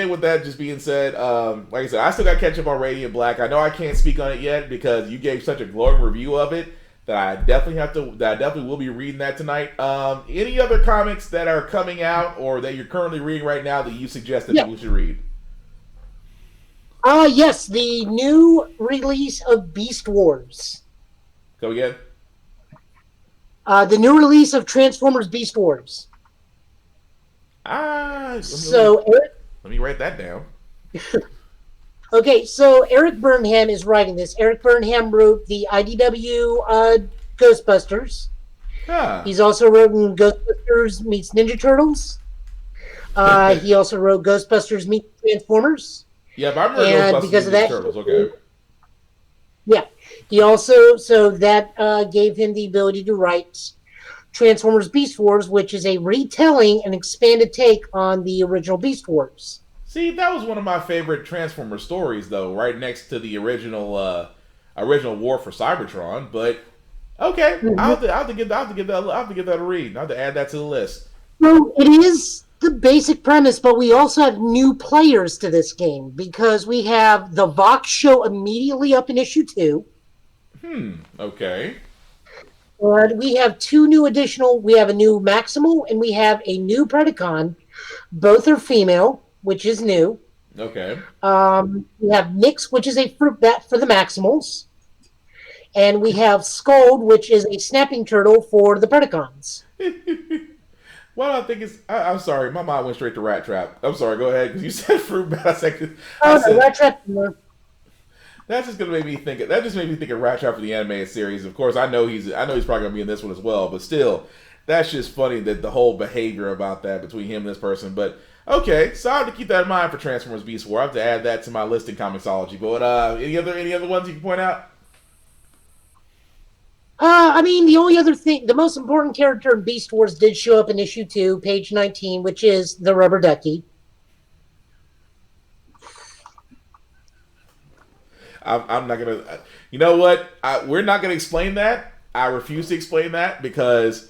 with that just being said, like I said, I still got to catch up on Radiant Black. I know I can't speak on it yet because you gave such a glowing review of it that I definitely will be reading that tonight. Any other comics that are coming out or that you're currently reading right now that you suggest that people should read? Yes, the new release of Beast Wars. Go again. The new release of Transformers Beast Wars. Let me write that down. Okay, so Eric Burnham is writing this. Eric Burnham wrote the IDW Ghostbusters. Huh. He's also written Ghostbusters meets Ninja Turtles. He also wrote Ghostbusters meets Transformers. Yeah, but I remember Ghostbusters because of that, Turtles. Okay. Yeah, he also that gave him the ability to write Transformers Beast Wars, which is a retelling and expanded take on the original Beast Wars. See, that was one of my favorite Transformers stories, though, right next to the original War for Cybertron. But okay, I'll have to give that a read. I'll have to add that to the list. So it is the basic premise, but we also have new players to this game because we have the Vox show immediately up in issue 2. Okay. And we have two new additional. We have a new Maximal and we have a new Predacon. Both are female, which is new. Okay. We have Nyx, which is a fruit bat for the Maximals. And we have Scold, which is a snapping turtle for the Predacons. Well, I think it's. I'm sorry, my mind went straight to Rat Trap. I'm sorry, go ahead, because you said fruit bat. Rat Trap. That just made me think of Rat Trap for the animated series. Of course, I know he's probably gonna be in this one as well. But still, that's just funny that the whole behavior about that between him and this person. But okay, so I have to keep that in mind for Transformers Beast War. I have to add that to my list in Comixology. But any other ones you can point out? I mean, the only other thing, the most important character in Beast Wars did show up in issue 2, page 19, which is the Rubber Ducky. I'm not going to... You know what? We're not going to explain that. I refuse to explain that because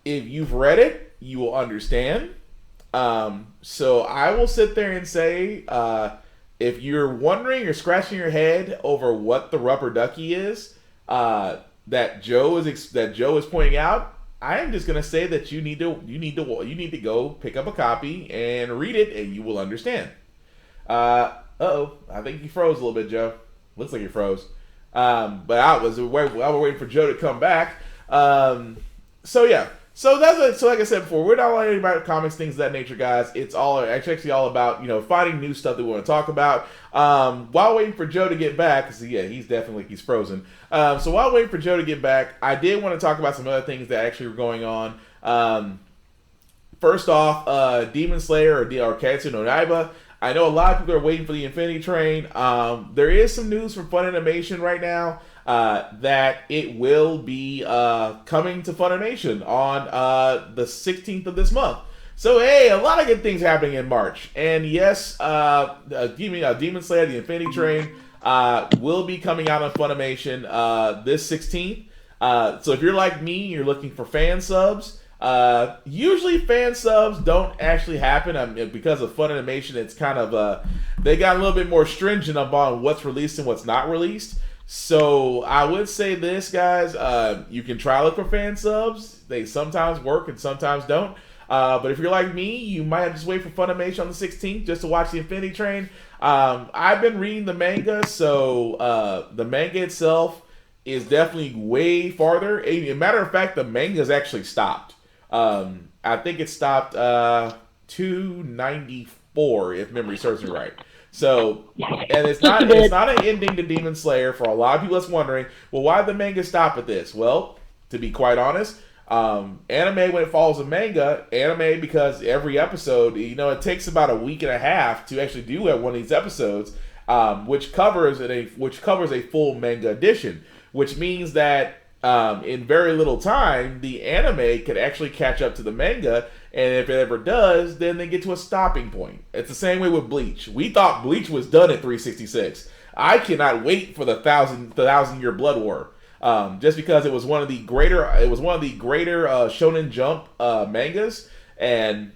if you've read it, you will understand. So I will sit there and say, if you're wondering or scratching your head over what the Rubber Ducky is, that Joe is pointing out, I am just gonna say that you need to go pick up a copy and read it, and you will understand. I think you froze a little bit, Joe. Looks like you froze. But I was waiting for Joe to come back. So yeah. So like I said before, we're not learning about comics, things of that nature, guys. It's actually all about finding new stuff that we want to talk about. While waiting for Joe to get back, because he's frozen. So while waiting for Joe to get back, I did want to talk about some other things that actually were going on. First off, Demon Slayer or Kimetsu no Yaiba. I know a lot of people are waiting for the Infinity Train. There is some news from Funimation right now. That it will be coming to Funimation on the 16th of this month. So hey, a lot of good things happening in March. And yes, Demon Slayer, the Infinity Train. will be coming out on Funimation this 16th. So if you're like me, you're looking for fan subs. Usually fan subs don't actually happen. I mean, because of Funimation, it's kind of they got a little bit more stringent on what's released and what's not released. So I would say this, guys, you can try to look for fan subs. They sometimes work and sometimes don't. But if you're like me, you might have to just wait for Funimation on the 16th just to watch the Infinity Train. I've been reading the manga, so the manga itself is definitely way farther. As a matter of fact, the manga's actually stopped. I think it stopped 294, if memory serves me right. So, and it's not an ending to Demon Slayer. For a lot of people that's wondering, well, why did the manga stop at this? Well, to be quite honest, anime, when it follows a manga, anime, because every episode, it takes about a week and a half to actually do one of these episodes, which covers a full manga edition, which means that in very little time, the anime could actually catch up to the manga, and if it ever does, then they get to a stopping point. It's the same way with Bleach. We thought Bleach was done at 366. I cannot wait for the thousand year Blood War, just because it was one of the greater Shonen Jump mangas, and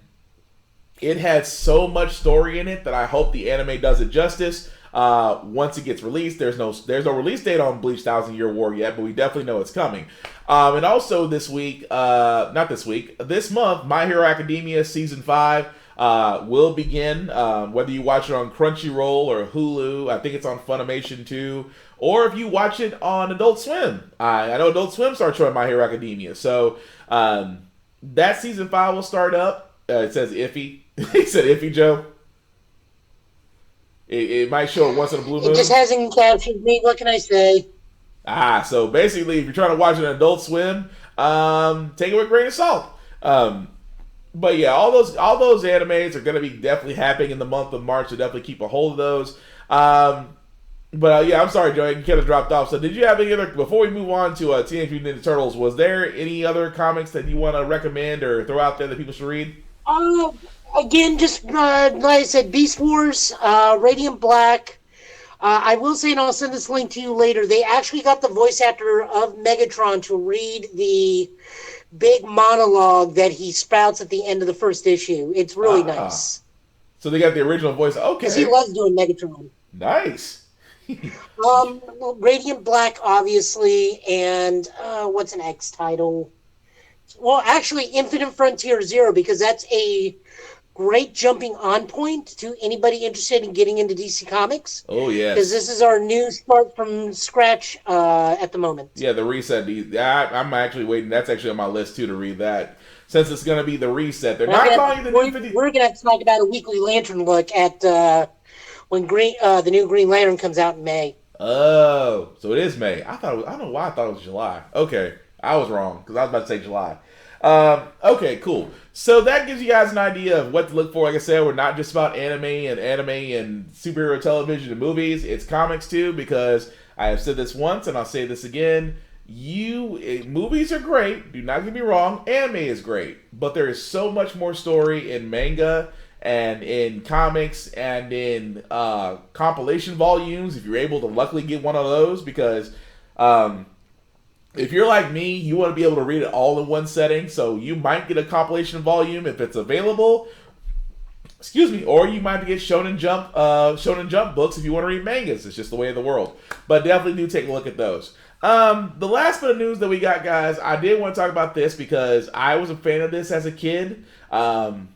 it had so much story in it that I hope the anime does it justice. Once it gets released, there's no release date on Bleach Thousand Year War yet, but we definitely know it's coming. And also this month, My Hero Academia Season 5 will begin. Whether you watch it on Crunchyroll or Hulu, I think it's on Funimation too, or if you watch it on Adult Swim. I know Adult Swim starts showing My Hero Academia, so that Season 5 will start up. It says iffy. He said iffy, Joe. It might show it once in a blue moon. It just hasn't captured me. What can I say? So basically, if you're trying to watch an Adult Swim, take it with a grain of salt. But yeah, all those animes are going to be definitely happening in the month of March, so definitely keep a hold of those. But yeah, I'm sorry, Joey, you kind of dropped off. So did you have any other, before we move on to Teenage Mutant Ninja Turtles, was there any other comics that you want to recommend or throw out there that people should read? Again, just like I said, Beast Wars, Radiant Black. I will say, and I'll send this link to you later, they actually got the voice actor of Megatron to read the big monologue that he spouts at the end of the first issue. It's really nice. So they got the original voice. Okay. Because he loves doing Megatron. Nice. Radiant Black, obviously, and what's an X title? Well, actually, Infinite Frontier Zero, because that's a great jumping on point to anybody interested in getting into DC Comics. Oh, yes. Because this is our new start from scratch at the moment. Yeah, the reset. I'm actually waiting. That's actually on my list, too, to read that. Since it's going to be the reset. They're not calling it the new 50... We're going to have to talk about a Weekly Lantern look at when the new Green Lantern comes out in May. Oh, so it is May. I don't know why I thought it was July. Okay, I was wrong, because I was about to say July. Okay, cool. So that gives you guys an idea of what to look for. Like I said, we're not just about anime and superhero television and movies. It's comics too, because I have said this once and I'll say this again. Movies are great. Do not get me wrong. Anime is great, but there is so much more story in manga and in comics and in compilation volumes. If you're able to luckily get one of those, because if you're like me, you want to be able to read it all in one setting, so you might get a compilation volume if it's available. Or you might get Shonen Jump books if you want to read mangas. It's just the way of the world. But definitely do take a look at those. The last bit of news that we got, guys, I did want to talk about this because I was a fan of this as a kid.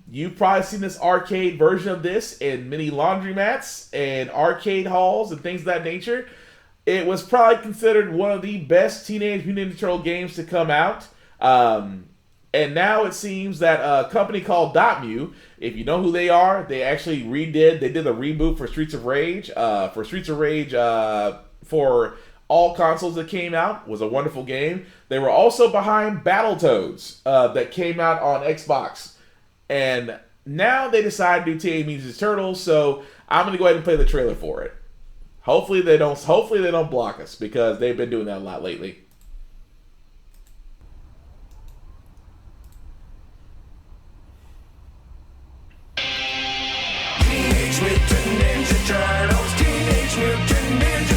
You've probably seen this arcade version of this in many laundromats and arcade halls and things of that nature. It was probably considered one of the best Teenage Mutant Ninja Turtle games to come out. And now it seems that a company called Dotemu, if you know who they are, they actually did a reboot for Streets of Rage. For all consoles that came out. Was a wonderful game. They were also behind Battletoads that came out on Xbox. And now they decided to do Teenage Mutant Ninja Turtles, so I'm going to go ahead and play the trailer for it. Hopefully they don't block us, because they've been doing that a lot lately. Teenage Mutant Ninja Turtles, Teenage Mutant Ninja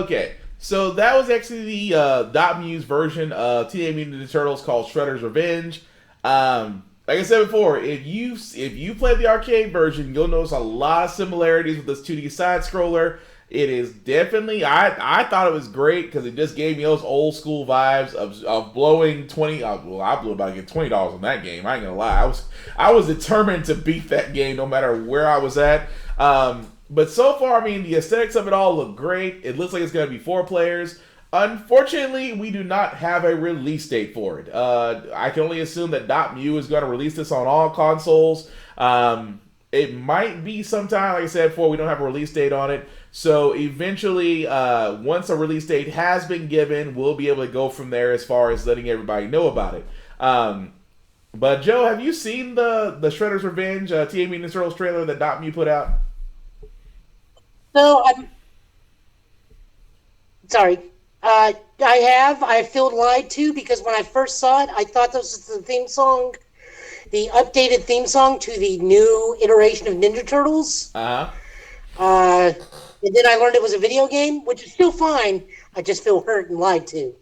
Okay, so that was actually the .muse version of Teenage Mutant Ninja Turtles called Shredder's Revenge. Like I said before, if you play the arcade version, you'll notice a lot of similarities with this 2D side scroller. It is definitely I thought it was great because it just gave me those old school vibes of blowing 20. Well, I blew about to get $20 on that game. I ain't gonna lie, I was determined to beat that game no matter where I was at. But so far, I mean, the aesthetics of it all look great. It looks like it's going to be 4 players. Unfortunately, we do not have a release date for it. I can only assume that .mu is going to release this on all consoles. It might be sometime, like I said before, we don't have a release date on it. So eventually, once a release date has been given, we'll be able to go from there as far as letting everybody know about it. But Joe, have you seen the Shredder's Revenge Teenage Mutant Ninja Turtles trailer that .mu put out? So I'm sorry. I feel lied to because when I first saw it, I thought this was the theme song, the updated theme song to the new iteration of Ninja Turtles. Uh-huh. And then I learned it was a video game, which is still fine. I just feel hurt and lied to.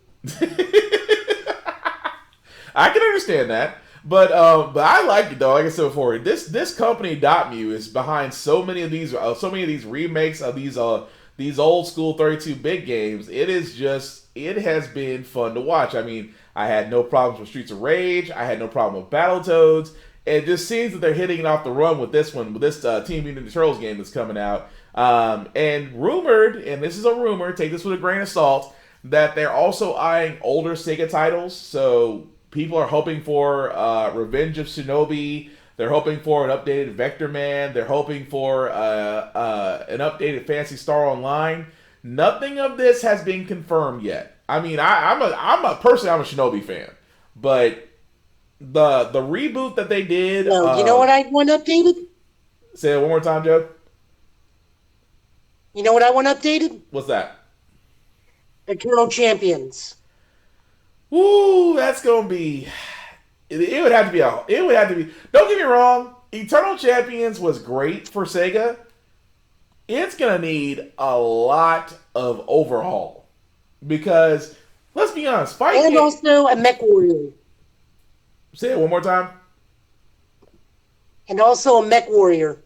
I can understand that. But I like it though. Like I said before, this company .mu is behind so many of these remakes of these old school 32-bit games. It has been fun to watch. I mean, I had no problems with Streets of Rage. I had no problem with Battletoads. It just seems that they're hitting it off the run with this Teenage Mutant Ninja Turtles game that's coming out. And rumored, and this is a rumor, take this with a grain of salt, that they're also eyeing older Sega titles. So people are hoping for Revenge of Shinobi. They're hoping for an updated Vector Man. They're hoping for an updated Phantasy Star Online. Nothing of this has been confirmed yet. I mean, I'm a Shinobi fan, but the reboot that they did. No, you know what I want updated? Say it one more time, Joe. You know what I want updated? What's that? Eternal Champions. Ooh, that's gonna be. It would have to be. Don't get me wrong. Eternal Champions was great for Sega. It's gonna need a lot of overhaul because let's be honest. And also a Mech Warrior. Say it one more time. And also a Mech Warrior.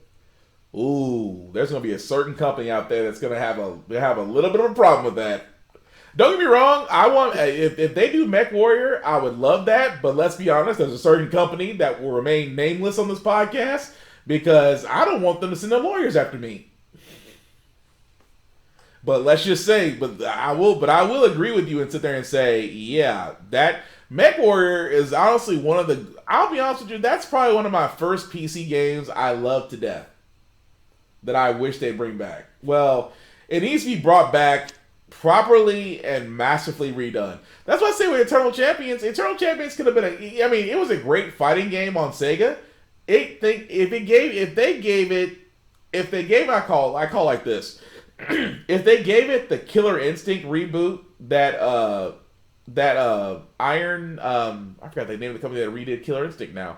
Ooh, there's gonna be a certain company out there that's gonna have a little bit of a problem with that. Don't get me wrong. I want if they do Mech Warrior, I would love that. But let's be honest, there's a certain company that will remain nameless on this podcast because I don't want them to send their lawyers after me. But let's just say, I will agree with you and sit there and say, yeah, that Mech Warrior is honestly one of the. I'll be honest with you, that's probably one of my first PC games I love to death. That I wish they'd bring back. Well, it needs to be brought back properly and massively redone. That's why I say with Eternal Champions could have been it was a great fighting game on Sega. I call like this. If they gave it the Killer Instinct reboot that Iron I forgot the name of the company that redid Killer Instinct now.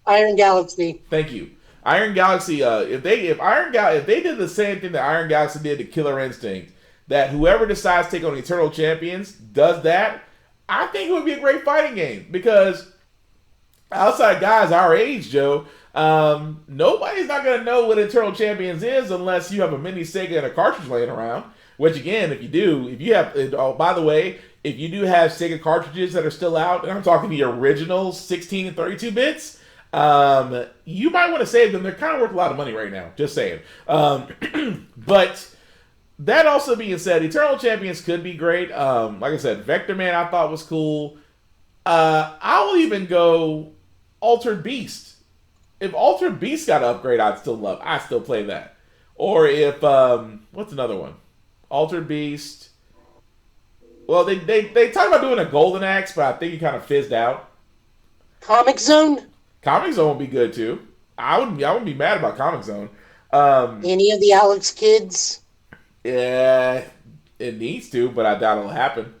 Iron Galaxy. Thank you. Iron Galaxy, if they did the same thing that Iron Galaxy did to Killer Instinct, that whoever decides to take on Eternal Champions does that, I think it would be a great fighting game. Because outside guys our age, Joe, nobody's not going to know what Eternal Champions is unless you have a mini Sega and a cartridge laying around. Which again, if you have, by the way, if you do have Sega cartridges that are still out, and I'm talking the original 16 and 32 bits, you might want to save them. They're kind of worth a lot of money right now. Just saying. But that also being said, Eternal Champions could be great. Like I said, Vector Man I thought was cool. I will even go Altered Beast. If Altered Beast got an upgrade, I'd still play that. Or if what's another one? Altered Beast. Well, they talked about doing a Golden Axe, but I think he kind of fizzed out. Comic Zone. Comic Zone would be good too. I wouldn't be mad about Comic Zone. Any of the Alex kids? Yeah, it needs to, but I doubt it'll happen.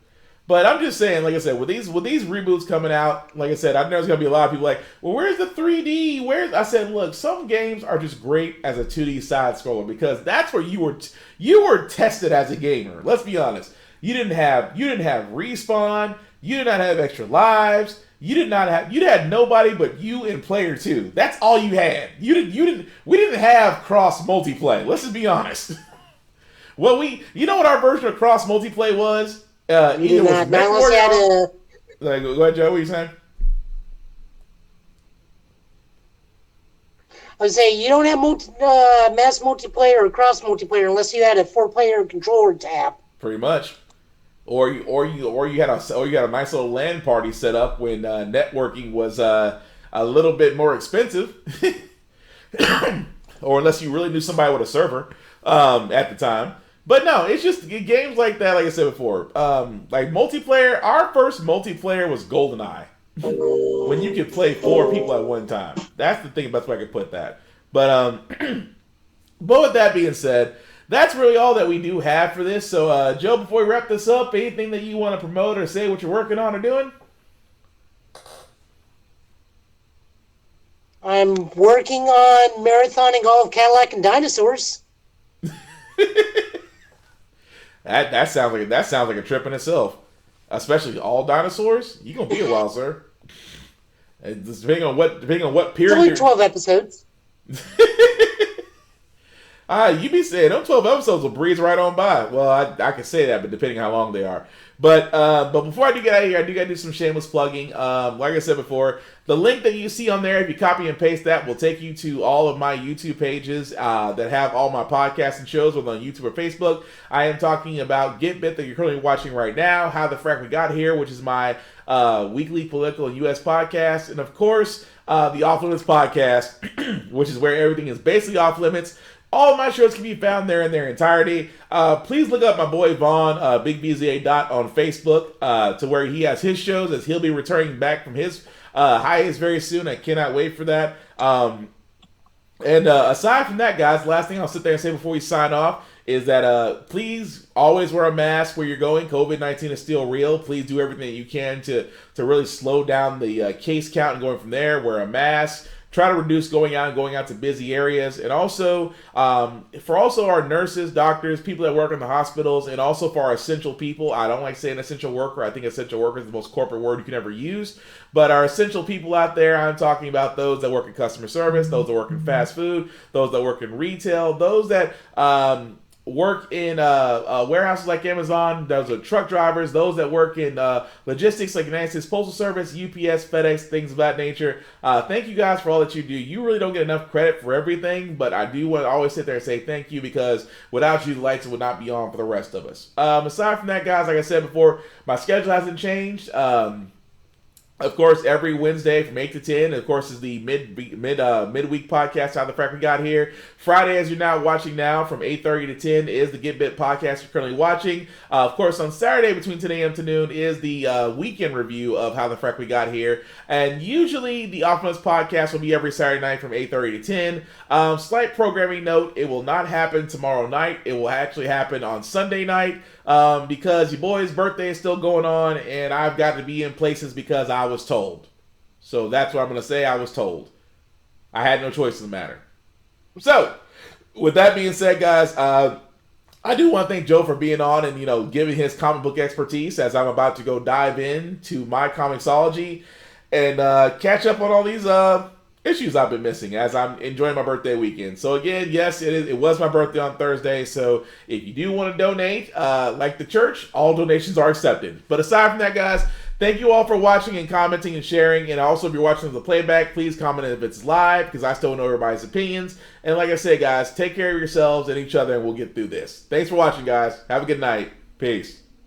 But I'm just saying, like I said, with these reboots coming out, like I said, I know there's gonna be a lot of people like, well, where's the 3D? I said, look, some games are just great as a 2D side scroller because that's where you were tested as a gamer. Let's be honest. You didn't have respawn. You did not have extra lives. You had nobody but you and player 2. That's all you had. We didn't have cross multiplayer. Let's just be honest. You know what our version of cross multiplayer was? Go ahead, Joe. What are you saying? I would say you don't have mass multiplayer or cross multiplayer unless you had a 4-player controller tab. Pretty much, or you had a nice little LAN party set up when networking was a little bit more expensive, or unless you really knew somebody with a server at the time. But no, it's just games like that, like I said before. Like multiplayer, our first multiplayer was GoldenEye. When you could play 4 people at one time. That's the thing, that's where I could put that. But with that being said, that's really all that we do have for this. So, Joe, before we wrap this up, anything that you want to promote or say what you're working on or doing? I'm working on marathoning all of Cadillac and Dinosaurs. That sounds like a trip in itself, especially all dinosaurs. You gonna be a while, sir. And depending on what period. It's only 12 episodes. You be saying them 12 episodes will breeze right on by. Well, I can say that, but depending on how long they are. But before I do get out of here, I do gotta do some shameless plugging. Like I said before, the link that you see on there, if you copy and paste that, will take you to all of my YouTube pages that have all my podcasts and shows, whether on YouTube or Facebook. I am talking about Git Bit that you're currently watching right now, How the Frack We Got Here, which is my weekly political and U.S. podcast, and of course, the Off Limits podcast, which is where everything is basically off limits. All of my shows can be found there in their entirety. Please look up my boy Vaughn, Big BZA Dot, on Facebook, to where he has his shows, as he'll be returning back from his hiatus very soon. I cannot wait for that. And aside from that, guys, the last thing I'll sit there and say before we sign off is that please always wear a mask where you're going. COVID-19 is still real. Please do everything that you can to really slow down the case count and going from there. Wear a mask. Try to reduce going out to busy areas. And also, for our nurses, doctors, people that work in the hospitals, and also for our essential people. I don't like saying essential worker. I think essential worker is the most corporate word you can ever use. But our essential people out there, I'm talking about those that work in customer service, those that work in fast food, those that work in retail, those that work in warehouses like Amazon, those are truck drivers, those that work in logistics like United States Postal Service, UPS, FedEx, things of that nature. Thank you guys for all that you do. You really don't get enough credit for everything, but I do want to always sit there and say thank you, because without you, the lights would not be on for the rest of us. Aside from that, guys, like I said before, my schedule hasn't changed. Of course, every Wednesday from 8 to 10, of course, is the midweek podcast, How the Frack We Got Here. Friday, as you're now watching now, from 8:30 to 10, is the Git Bit Podcast you're currently watching. Of course, on Saturday, between 10 a.m. to noon, is the weekend review of How the Frack We Got Here. And usually, the Optimus Podcast will be every Saturday night from 8:30 to 10. Slight programming note, it will not happen tomorrow night. It will actually happen on Sunday night. Because your boy's birthday is still going on, and I've got to be in places because I was told. So that's what I'm going to say. I was told. I had no choice in the matter. So, with that being said, guys, I do want to thank Joe for being on and, giving his comic book expertise, as I'm about to go dive into my comicsology and catch up on all these issues I've been missing as I'm enjoying my birthday weekend. So again, yes, it was my birthday on Thursday, so if you do want to donate, like the church, all donations are accepted. But aside from that, guys, thank you all for watching and commenting and sharing. And also, if you're watching the playback, please comment if it's live, because I still know everybody's opinions. And like I said, guys, take care of yourselves and each other, and we'll get through this. Thanks for watching, guys. Have a good night. Peace.